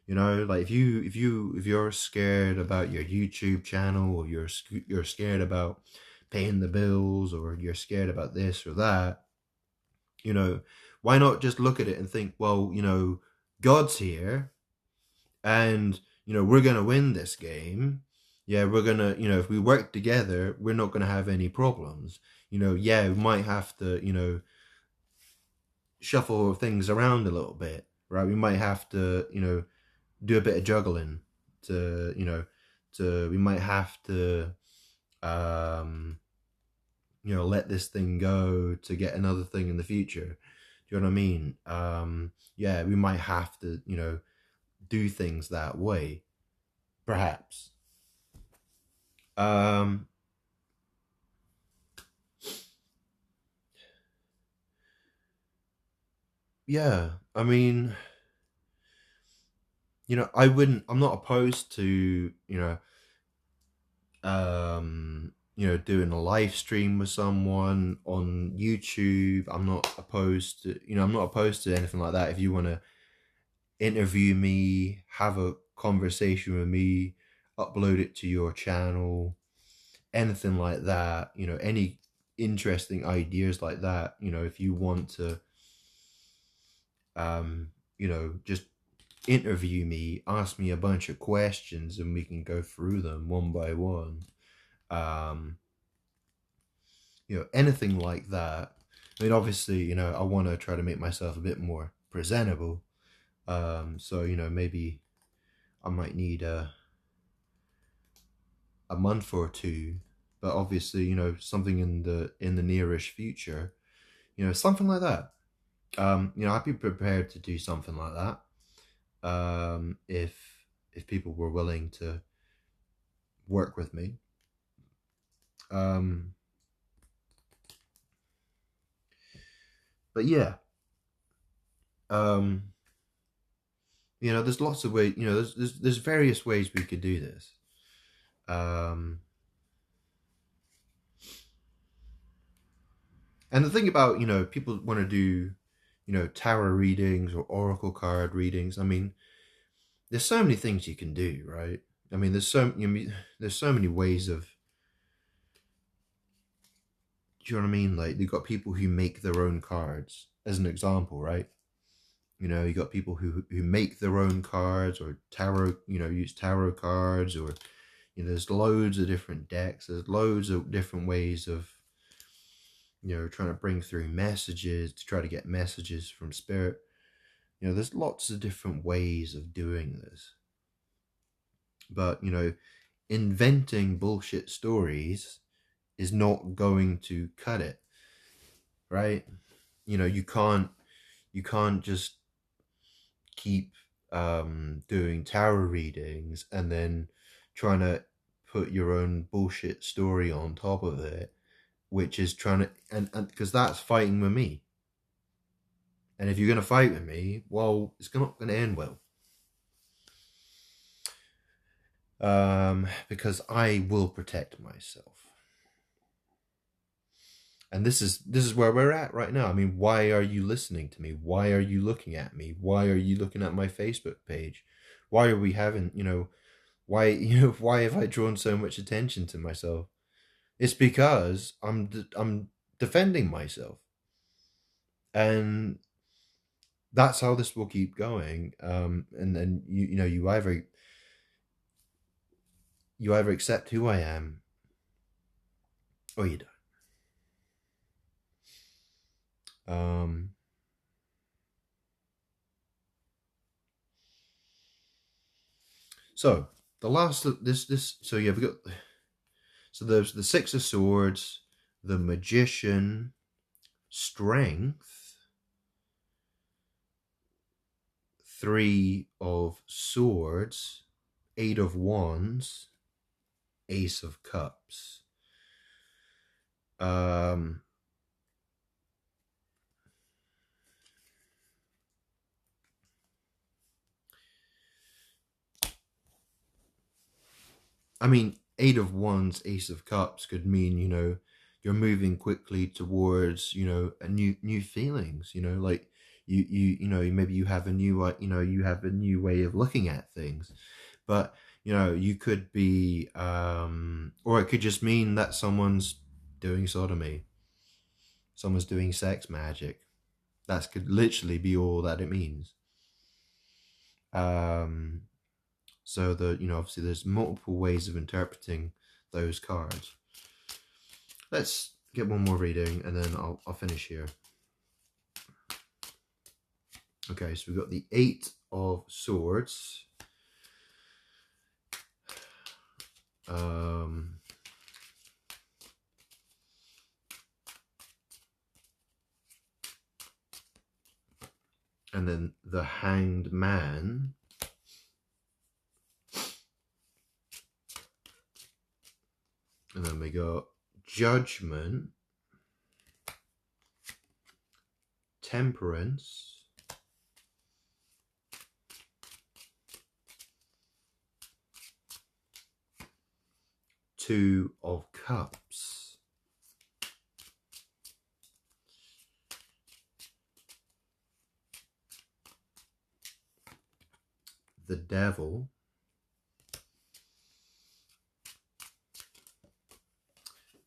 Like if you're scared about your YouTube channel, or you're scared about paying the bills, or you're scared about this or that, you know, why not just look at it and think, well, God's here, and we're gonna win this game. Yeah, we're gonna, if we work together, we're not gonna have any problems. Yeah, we might have to, shuffle things around a little bit, right? We might have to, do a bit of juggling to, we might have to, um, let this thing go to get another thing in the future. Do you know what I mean? Yeah, we might have to, do things that way, perhaps. Um, yeah, I mean, I'm not opposed to, doing a live stream with someone on YouTube. I'm not opposed to anything like that. If you want to interview me, have a conversation with me, upload it to your channel, anything like that, any interesting ideas like that, if you want to, just interview me, ask me a bunch of questions, and we can go through them one by one. Um, anything like that. I mean, obviously, I want to try to make myself a bit more presentable. So maybe I might need a month or two, but obviously, something in the nearish future, something like that. I'd be prepared to do something like that. If people were willing to work with me. Um, but yeah, um, there's lots of ways. There's various ways we could do this. Um, and the thing about people want to do tarot readings or oracle card readings. I mean, there's so many things you can do, right? I mean, there's so many ways of. Do you know what I mean? Like, you've got people who make their own cards, as an example, right? You got people who make their own cards, or tarot, use tarot cards, or there's loads of different decks. There's loads of different ways of trying to bring through messages, to try to get messages from spirit. There's lots of different ways of doing this. But inventing bullshit stories is not going to cut it, right? You can't just keep doing tarot readings and then trying to put your own bullshit story on top of it, which is trying to, and because that's fighting with me. And if you're going to fight with me, well, it's not going to end well. Because I will protect myself. And this is where we're at right now. I mean, why are you listening to me? Why are you looking at me? Why are you looking at my Facebook page? Why are we having, why why have I drawn so much attention to myself? It's because I'm defending myself. And that's how this will keep going. And then you either accept who I am, or you don't. So the last of this so yeah, we got, so there's the Six of Swords, the Magician, Strength, Three of Swords, Eight of Wands, Ace of Cups. Um, I mean, Eight of Wands, Ace of Cups could mean, you're moving quickly towards, a new feelings, like maybe you have a new, you have a new way of looking at things. But, you could be, or it could just mean that someone's doing sodomy, someone's doing sex magic. That could literally be all that it means. Um, so obviously there's multiple ways of interpreting those cards. Let's get one more reading and then I'll finish here. Okay, so we've got the 8 of Swords. And then the Hanged Man. And then we got Judgment, Temperance, Two of Cups, the Devil,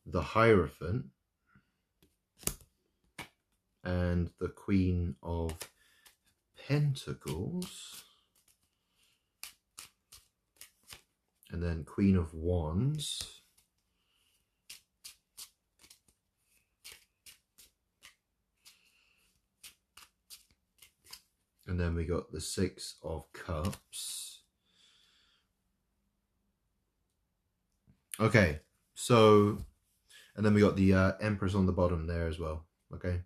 the Hierophant, and the Queen of Pentacles, and then Queen of Wands, and then we got the 6 of Cups. Okay, so, and then we got the Empress on the bottom there as well. Okay.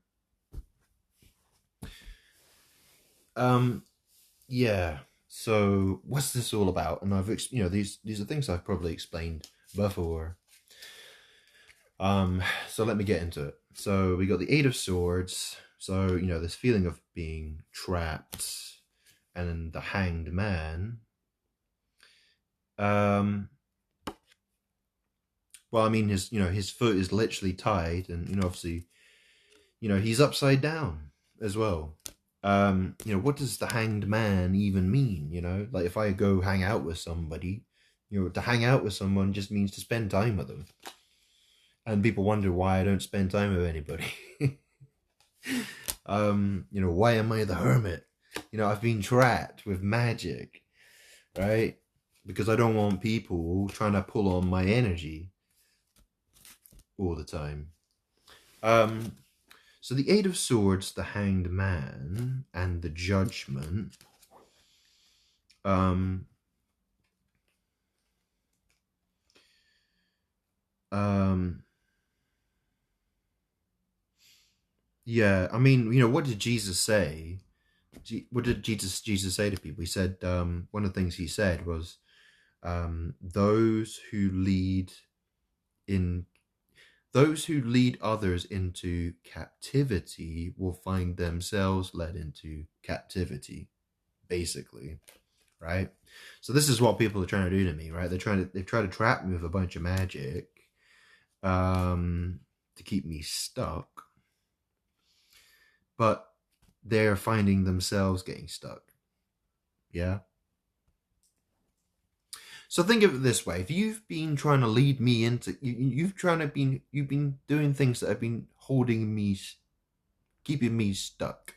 Yeah. So what's this all about? And I've, these are things I've probably explained before. So let me get into it. So we got the 8 of Swords. So, this feeling of being trapped, and then the Hanged Man. Well, I mean, his foot is literally tied, and obviously, he's upside down as well. What does the Hanged Man even mean? Like if I go hang out with somebody, to hang out with someone just means to spend time with them. And people wonder why I don't spend time with anybody. Why am I the hermit? I've been trapped with magic, right? Because I don't want people trying to pull on my energy all the time. So the 8 of Swords, the Hanged Man, and the Judgment. Yeah, I mean, what did Jesus say? What did Jesus say to people? He said, one of the things he said was, those who lead others into captivity will find themselves led into captivity, basically, right? So this is what people are trying to do to me, right? They've tried to trap me with a bunch of magic, to keep me stuck, but they're finding themselves getting stuck. Yeah. So think of it this way: if you've been trying to lead me into, you've been doing things that have been holding me, keeping me stuck.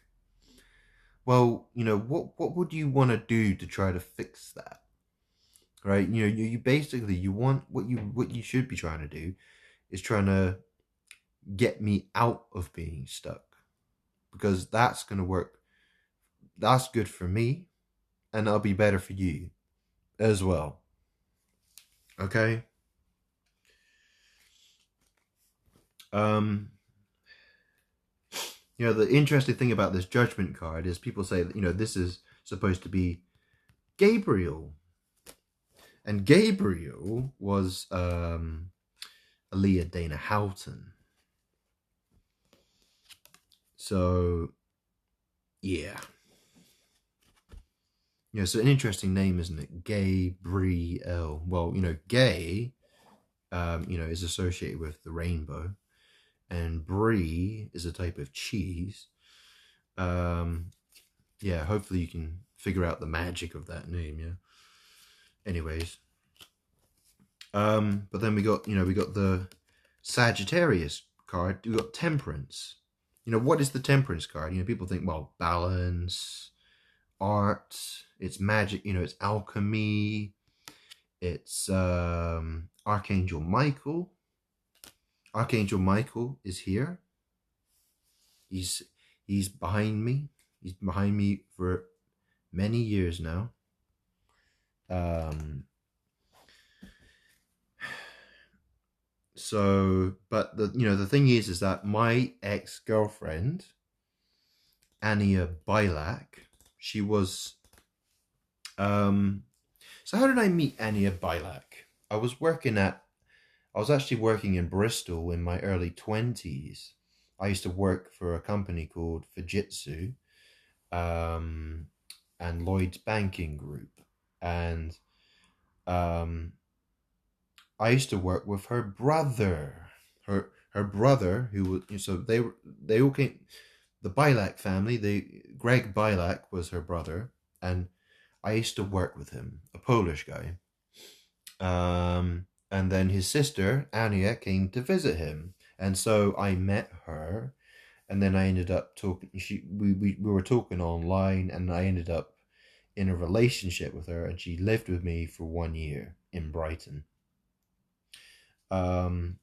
Well, what would you want to do to try to fix that? Right? You basically, you want, what you should be trying to do is trying to get me out of being stuck, because that's going to work. That's good for me, and that'll be better for you as well. Okay. The interesting thing about this Judgment card is people say that, this is supposed to be Gabriel. And Gabriel was Aaliyah Dana Houghton. So, yeah. So an interesting name, isn't it? Gabriel. Well, gay, is associated with the rainbow. and brie is a type of cheese. Um, yeah, hopefully you can figure out the magic of that name. Yeah. Anyways, but then we got the Sagittarius card. We got Temperance. What is the Temperance card? People think, well, balance, art, it's magic. It's alchemy. It's Archangel Michael. Archangel Michael is here. He's behind me. He's behind me for many years now. But the thing is that my ex-girlfriend, Ania Bilak, she was, so how did I meet Ania Bilak? I was actually working in Bristol in my early 20s. I used to work for a company called Fujitsu, and Lloyd's Banking Group. And I used to work with her brother. Her brother, who was, so they all came, the Bilak family. Greg Bilak was her brother, and I used to work with him, a Polish guy. And then his sister Ania came to visit him, and so I met her, and then I ended up talking. We were talking online, and I ended up in a relationship with her, and she lived with me for 1 year in Brighton. Um,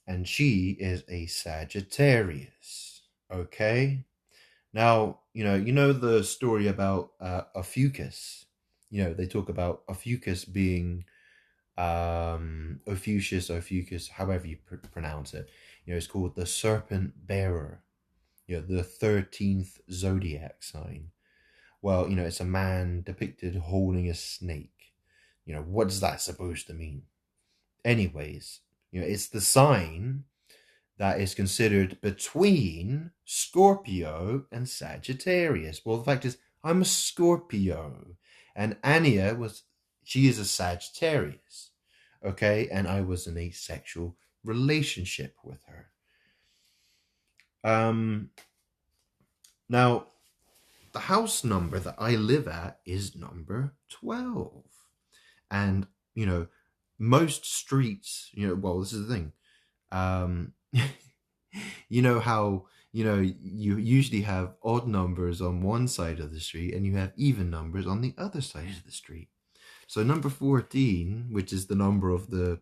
and she is a Sagittarius. Okay. Now, the story about Ophiuchus. They talk about Ophiuchus being Ophiuchus, however you pronounce it. It's called the serpent bearer. The 13th zodiac sign. Well, it's a man depicted holding a snake. What is that supposed to mean? Anyways, it's the sign that is considered between Scorpio and Sagittarius. Well, the fact is, I'm a Scorpio, and she is a Sagittarius, okay? And I was in a sexual relationship with her. Now, the house number that I live at is number 12. And, most streets, well, this is the thing. How you usually have odd numbers on one side of the street and you have even numbers on the other side of the street. So number 14, which is the number of the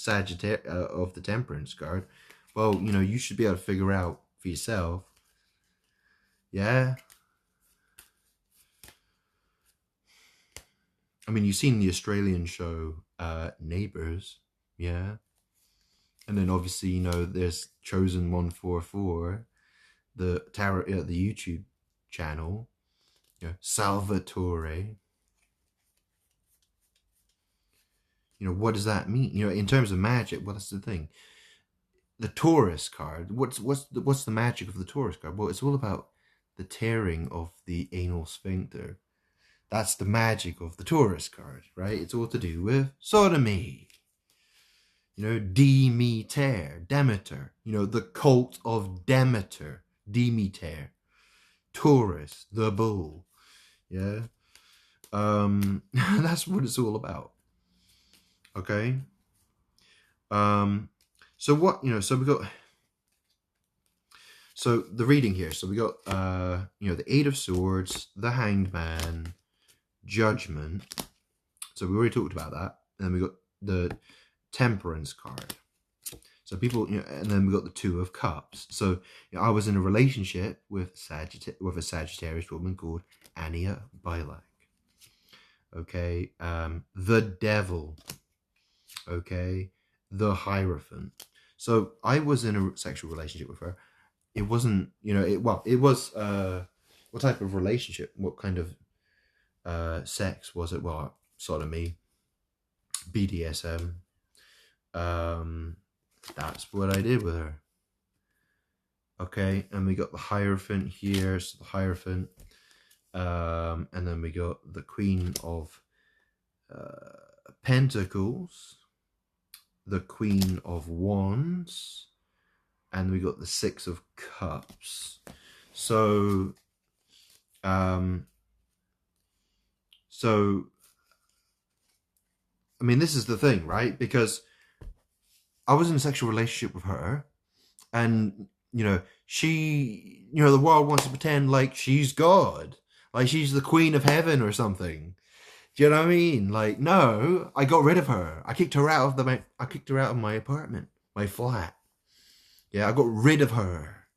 of the Temperance card, well, you should be able to figure out for yourself. Yeah. I mean, you've seen the Australian show Neighbours, yeah. And then obviously, there's Chosen 144, the tarot, the YouTube channel, Salvatore. What does that mean? In terms of magic, what's the thing? The Taurus card. What's the magic of the Taurus card? Well, it's all about the tearing of the anal sphincter. That's the magic of the Taurus card, right? It's all to do with sodomy. Demeter, the cult of Demeter, Demeter, Taurus, the bull. Yeah. That's what it's all about. Okay. So what, so we got, so the reading here. So we got, the Eight of Swords, the Hanged Man, Judgment. So we already talked about that. And then we got the Temperance card. So people, and then we got the Two of Cups. So I was in a relationship with a Sagittarius woman called Ania Bilak. Okay, the Devil. Okay, the Hierophant. So I was in a sexual relationship with her. It wasn't, it was what type of relationship? What kind of sex was it? Well, sodomy, BDSM. That's what I did with her. Okay, and we got the Hierophant here. So the Hierophant, and then we got the Queen of Pentacles, the Queen of Wands, and we got the Six of Cups. So, um, so I mean, this is the thing, right? Because I was in a sexual relationship with her, and the world wants to pretend like she's God, like she's the queen of heaven or something. Do you know what I mean? Like, no, I got rid of her. I kicked her out of my apartment, my flat. Yeah, I got rid of her.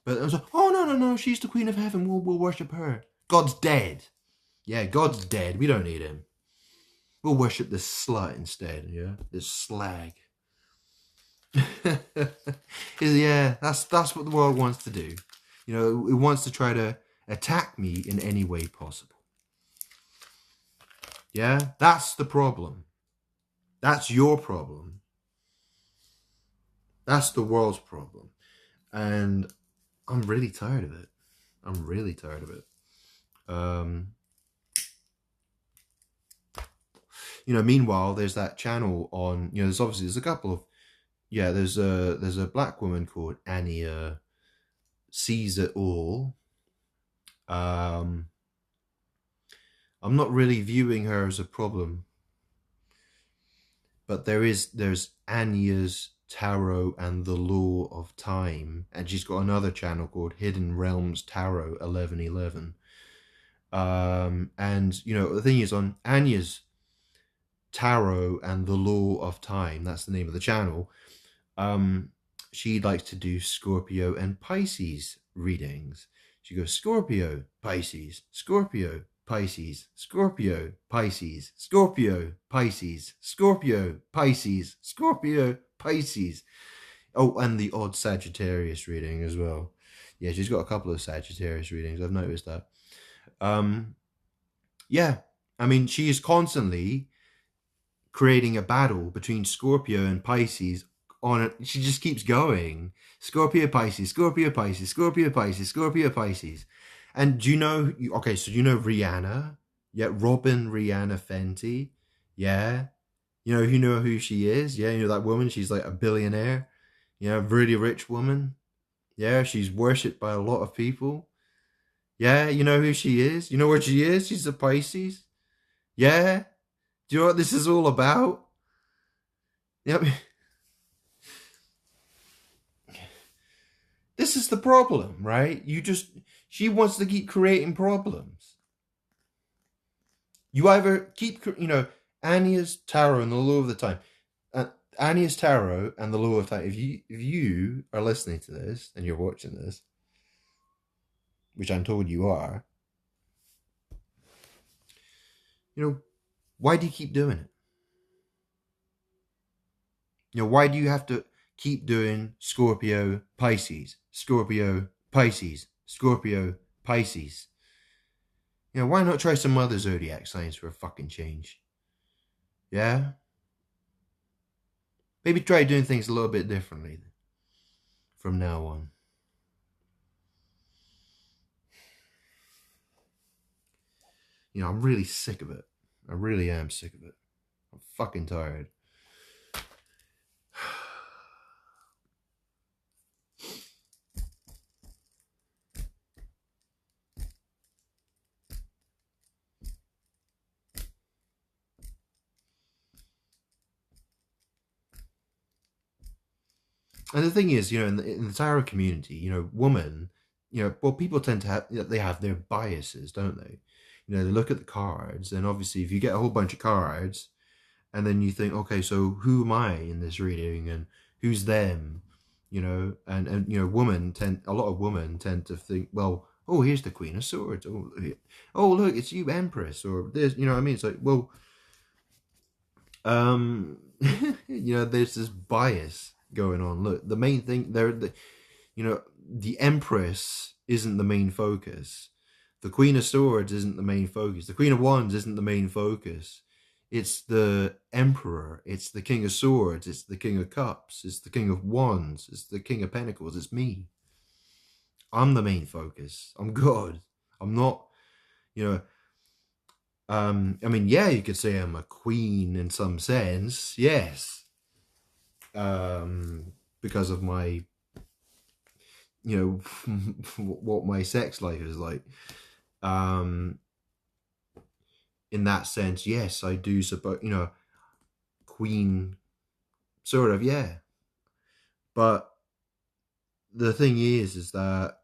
But I was like, oh no, no, no, she's the queen of heaven. We'll worship her. God's dead. Yeah, God's dead. We don't need him. We'll worship this slut instead. Yeah, this slag. Yeah, that's what the world wants to do. It wants to try to attack me in any way possible. Yeah, that's the problem. That's your problem. That's the world's problem. And I'm really tired of it. I'm really tired of it. Meanwhile, there's that channel on, there's a couple of, there's a black woman called Anya Sees It All. I'm not really viewing her as a problem, but there's Anya's Tarot and the Law of Time, and she's got another channel called Hidden Realms Tarot 1111. And the thing is, on Anya's Tarot and the Law of Time, that's the name of the channel, she likes to do Scorpio and Pisces readings. She goes Scorpio, Pisces, Scorpio, Pisces, Scorpio, Pisces, Scorpio, Pisces, Scorpio, Pisces, Scorpio, Pisces. Oh, and the odd Sagittarius reading as well. Yeah, she's got a couple of Sagittarius readings. I've noticed that. Yeah, I mean, she is constantly creating a battle between Scorpio and Pisces. She just keeps going. Scorpio, Pisces, Scorpio, Pisces, Scorpio, Pisces, Scorpio, Pisces. And do you know, so you know Rihanna? Yeah, Robin Rihanna Fenty. Yeah. You know who she is? Yeah, that woman, she's like a billionaire. Yeah, really rich woman. Yeah, she's worshipped by a lot of people. Yeah, you know who she is? You know what she is? She's a Pisces. Yeah. Do you know what this is all about? Yep. This is the problem, right? She wants to keep creating problems. You either keep, Anya's Tarot and the Law of the Time. Anya's Tarot and the Law of Time. If you are listening to this and you're watching this, which I'm told you are, why do you keep doing it? Why do you have to keep doing Scorpio, Pisces, Scorpio, Pisces, Scorpio, Pisces? Why not try some other zodiac signs for a fucking change? Yeah? Maybe try doing things a little bit differently from now on. I'm really sick of it. I really am sick of it. I'm fucking tired. And the thing is, in the tarot community, women, people tend to have, they have their biases, don't they? They look at the cards, and obviously if you get a whole bunch of cards, and then you think, okay, so who am I in this reading, and who's them? And a lot of women tend to think, well, oh, here's the Queen of Swords. Oh, look, it's you, Empress, or this, you know what I mean? It's like, well, there's this bias going on. Look, the main thing the Empress isn't the main focus. The Queen of Swords isn't the main focus. The Queen of Wands isn't the main focus. It's the Emperor. It's the King of Swords. It's the King of Cups. It's the King of Wands. It's the King of Pentacles. It's me. I'm the main focus. I'm God. I'm not, I mean, yeah, you could say I'm a queen in some sense. Yes. Because of my you know, what my sex life is like. Um, in that sense, yes, I do suppose, Queen, sort of, yeah. But the thing is that,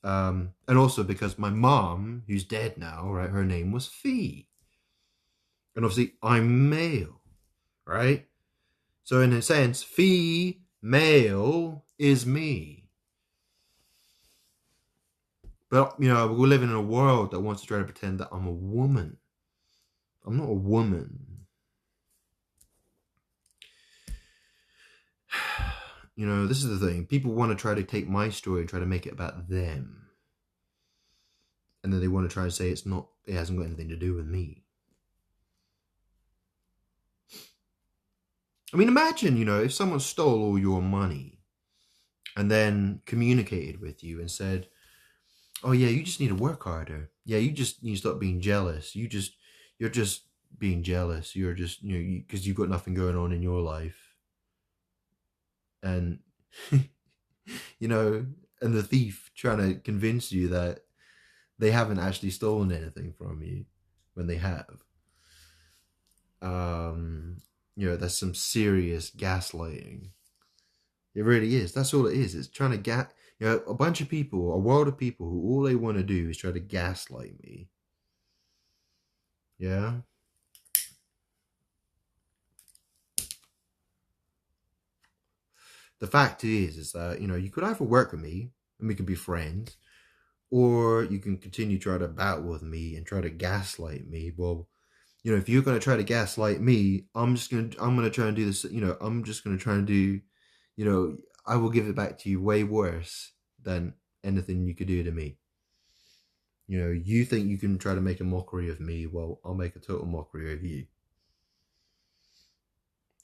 and also because my mom, who's dead now, right, her name was Fee. And obviously I'm male, right? So in a sense, Fee, male is me. But, we're living in a world that wants to try to pretend that I'm a woman. I'm not a woman. This is the thing. People want to try to take my story and try to make it about them. And then they want to try and say it hasn't got anything to do with me. I mean, imagine, if someone stole all your money and then communicated with you and said, oh yeah, you just need to work harder. Yeah, you just need to stop being jealous. You're just being jealous. You're just, because you've got nothing going on in your life. And, and the thief trying to convince you that they haven't actually stolen anything from you when they have. That's some serious gaslighting. It really is. That's all it is. It's trying to a bunch of people, a world of people who all they want to do is try to gaslight me. Yeah. The fact is that, you could either work with me and we could be friends, or you can continue to try to battle with me and try to gaslight me. Well, if you're going to try to gaslight me, I'm going to try and do this, I'm just going to try and do, I will give it back to you way worse than anything you could do to me. You think you can try to make a mockery of me, well, I'll make a total mockery of you.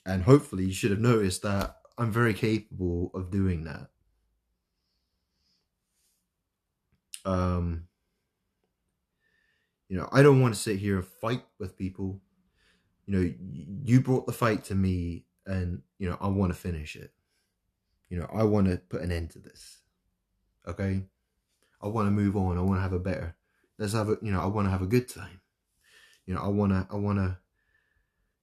And hopefully you should have noticed that I'm very capable of doing that. Um, I don't want to sit here and fight with people. You brought the fight to me, and, I want to finish it. I want to put an end to this. Okay? I want to move on. I want to have a better, I want to have a good time. I want to, I want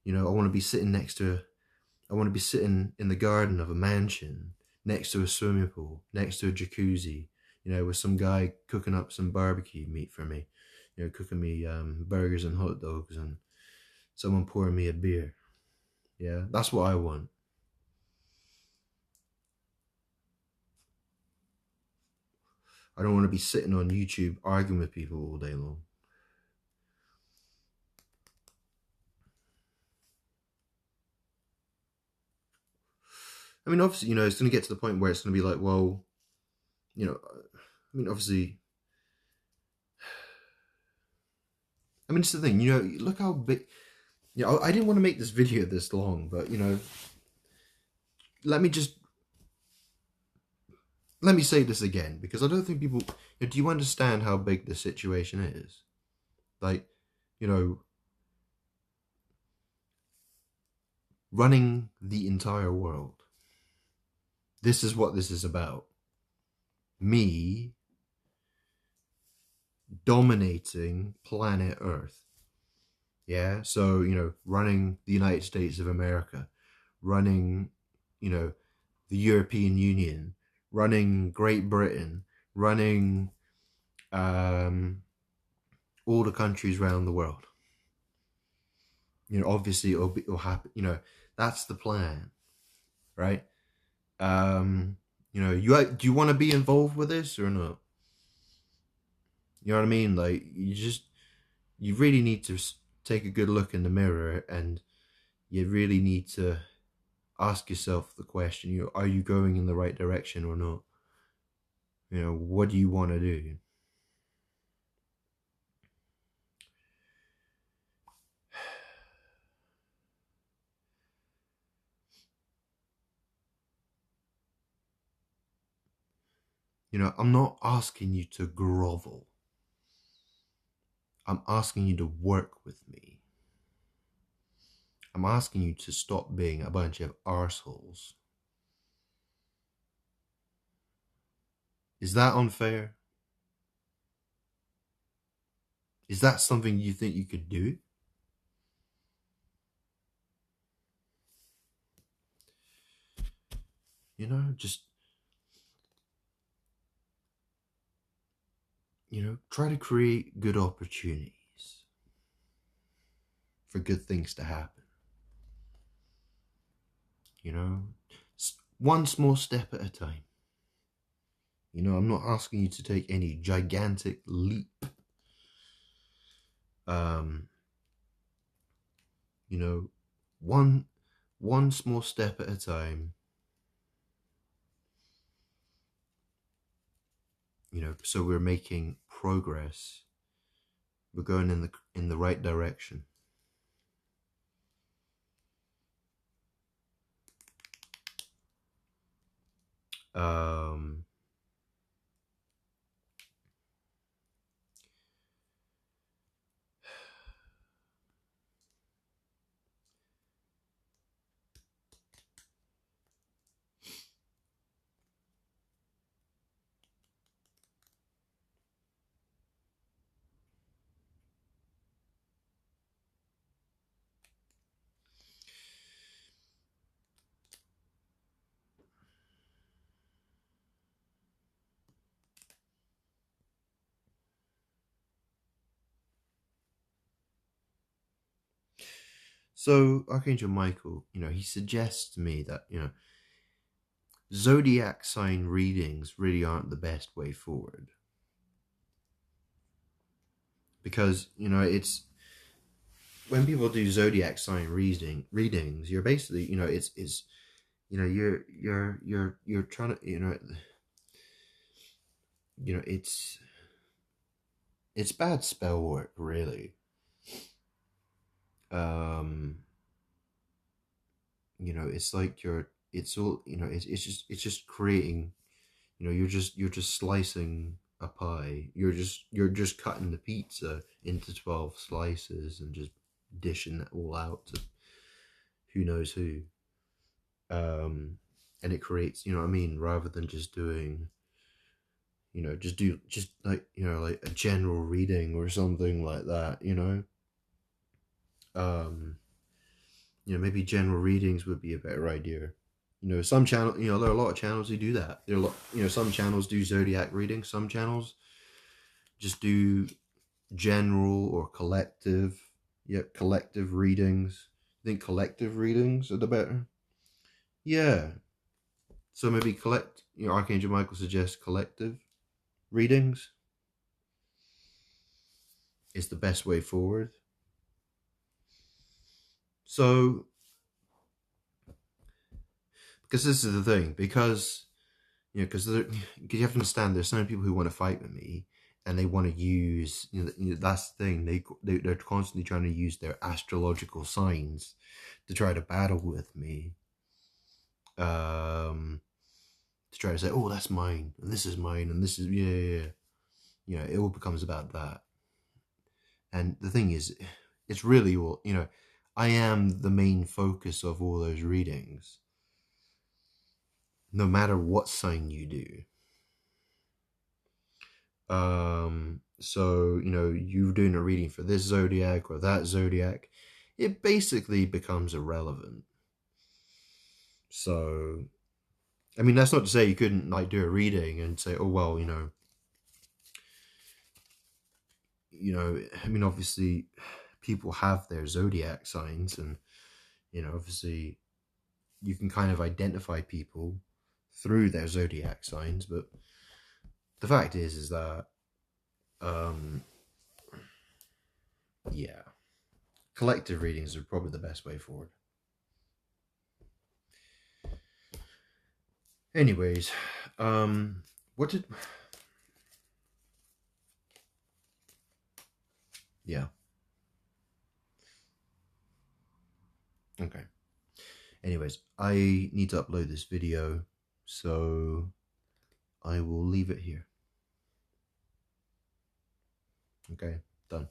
to be sitting I want to be sitting in the garden of a mansion next to a swimming pool, next to a jacuzzi, with some guy cooking up some barbecue meat for me, cooking me burgers and hot dogs, and someone pouring me a beer. Yeah, that's what I want. I don't want to be sitting on YouTube arguing with people all day long. I mean, obviously, it's going to get to the point where it's going to be like, well, obviously, it's the thing, look how big, I didn't want to make this video this long, but, let me just, let me say this again, because I don't think people, do you understand how big the situation is? Like, running the entire world. This is what this is about. Me dominating planet Earth. Yeah. So, running the United States of America, running, the European Union, running Great Britain, running all the countries around the world. Obviously it'll happen. That's the plan, right? Do you want to be involved with this or not? You know what I mean? Like, you really need to take a good look in the mirror, and you really need to ask yourself the question, are you going in the right direction or not? What do you want to do? I'm not asking you to grovel. I'm asking you to work with me. I'm asking you to stop being a bunch of arseholes. Is that unfair? Is that something you think you could do? Just, try to create good opportunities for good things to happen. One small step at a time. I'm not asking you to take any gigantic leap. Um, you know, one small step at a time. So we're making progress. We're going in the right direction. Um, so Archangel Michael, he suggests to me that, zodiac sign readings really aren't the best way forward. Because, it's when people do zodiac sign readings, you're basically, it's you're trying to, it's bad spell work, really. um it's like it's all, it's just creating, you're just slicing a pie. You're just cutting the pizza into 12 slices and just dishing it all out to who knows who. And it creates, what I mean, rather than just doing, just like, like a general reading or something like that. um Maybe general readings would be a better idea. Some channel, there are a lot of channels who do that. There are a lot, some channels do zodiac readings. Some channels just do general or collective. Yeah, collective readings. I think collective readings are the better. Yeah. So maybe Archangel Michael suggests collective readings is the best way forward. So, because this is the thing, because because you have to understand, there's so many people who want to fight with me, and they want to use, that's the thing, they're constantly trying to use their astrological signs to try to battle with me, to try to say, oh, that's mine, and this is mine, and this is, yeah. It all becomes about that. And the thing is, it's really all, I am the main focus of all those readings, no matter what sign you do. So, you doing a reading for this zodiac or that zodiac, it basically becomes irrelevant. So, I mean, that's not to say you couldn't like do a reading and say, oh, well, I mean, obviously people have their zodiac signs, and, obviously you can kind of identify people through their zodiac signs. But the fact is that, yeah, collective readings are probably the best way forward. Anyways, what did... Yeah. Okay. Anyways, I need to upload this video, so I will leave it here. Okay, done.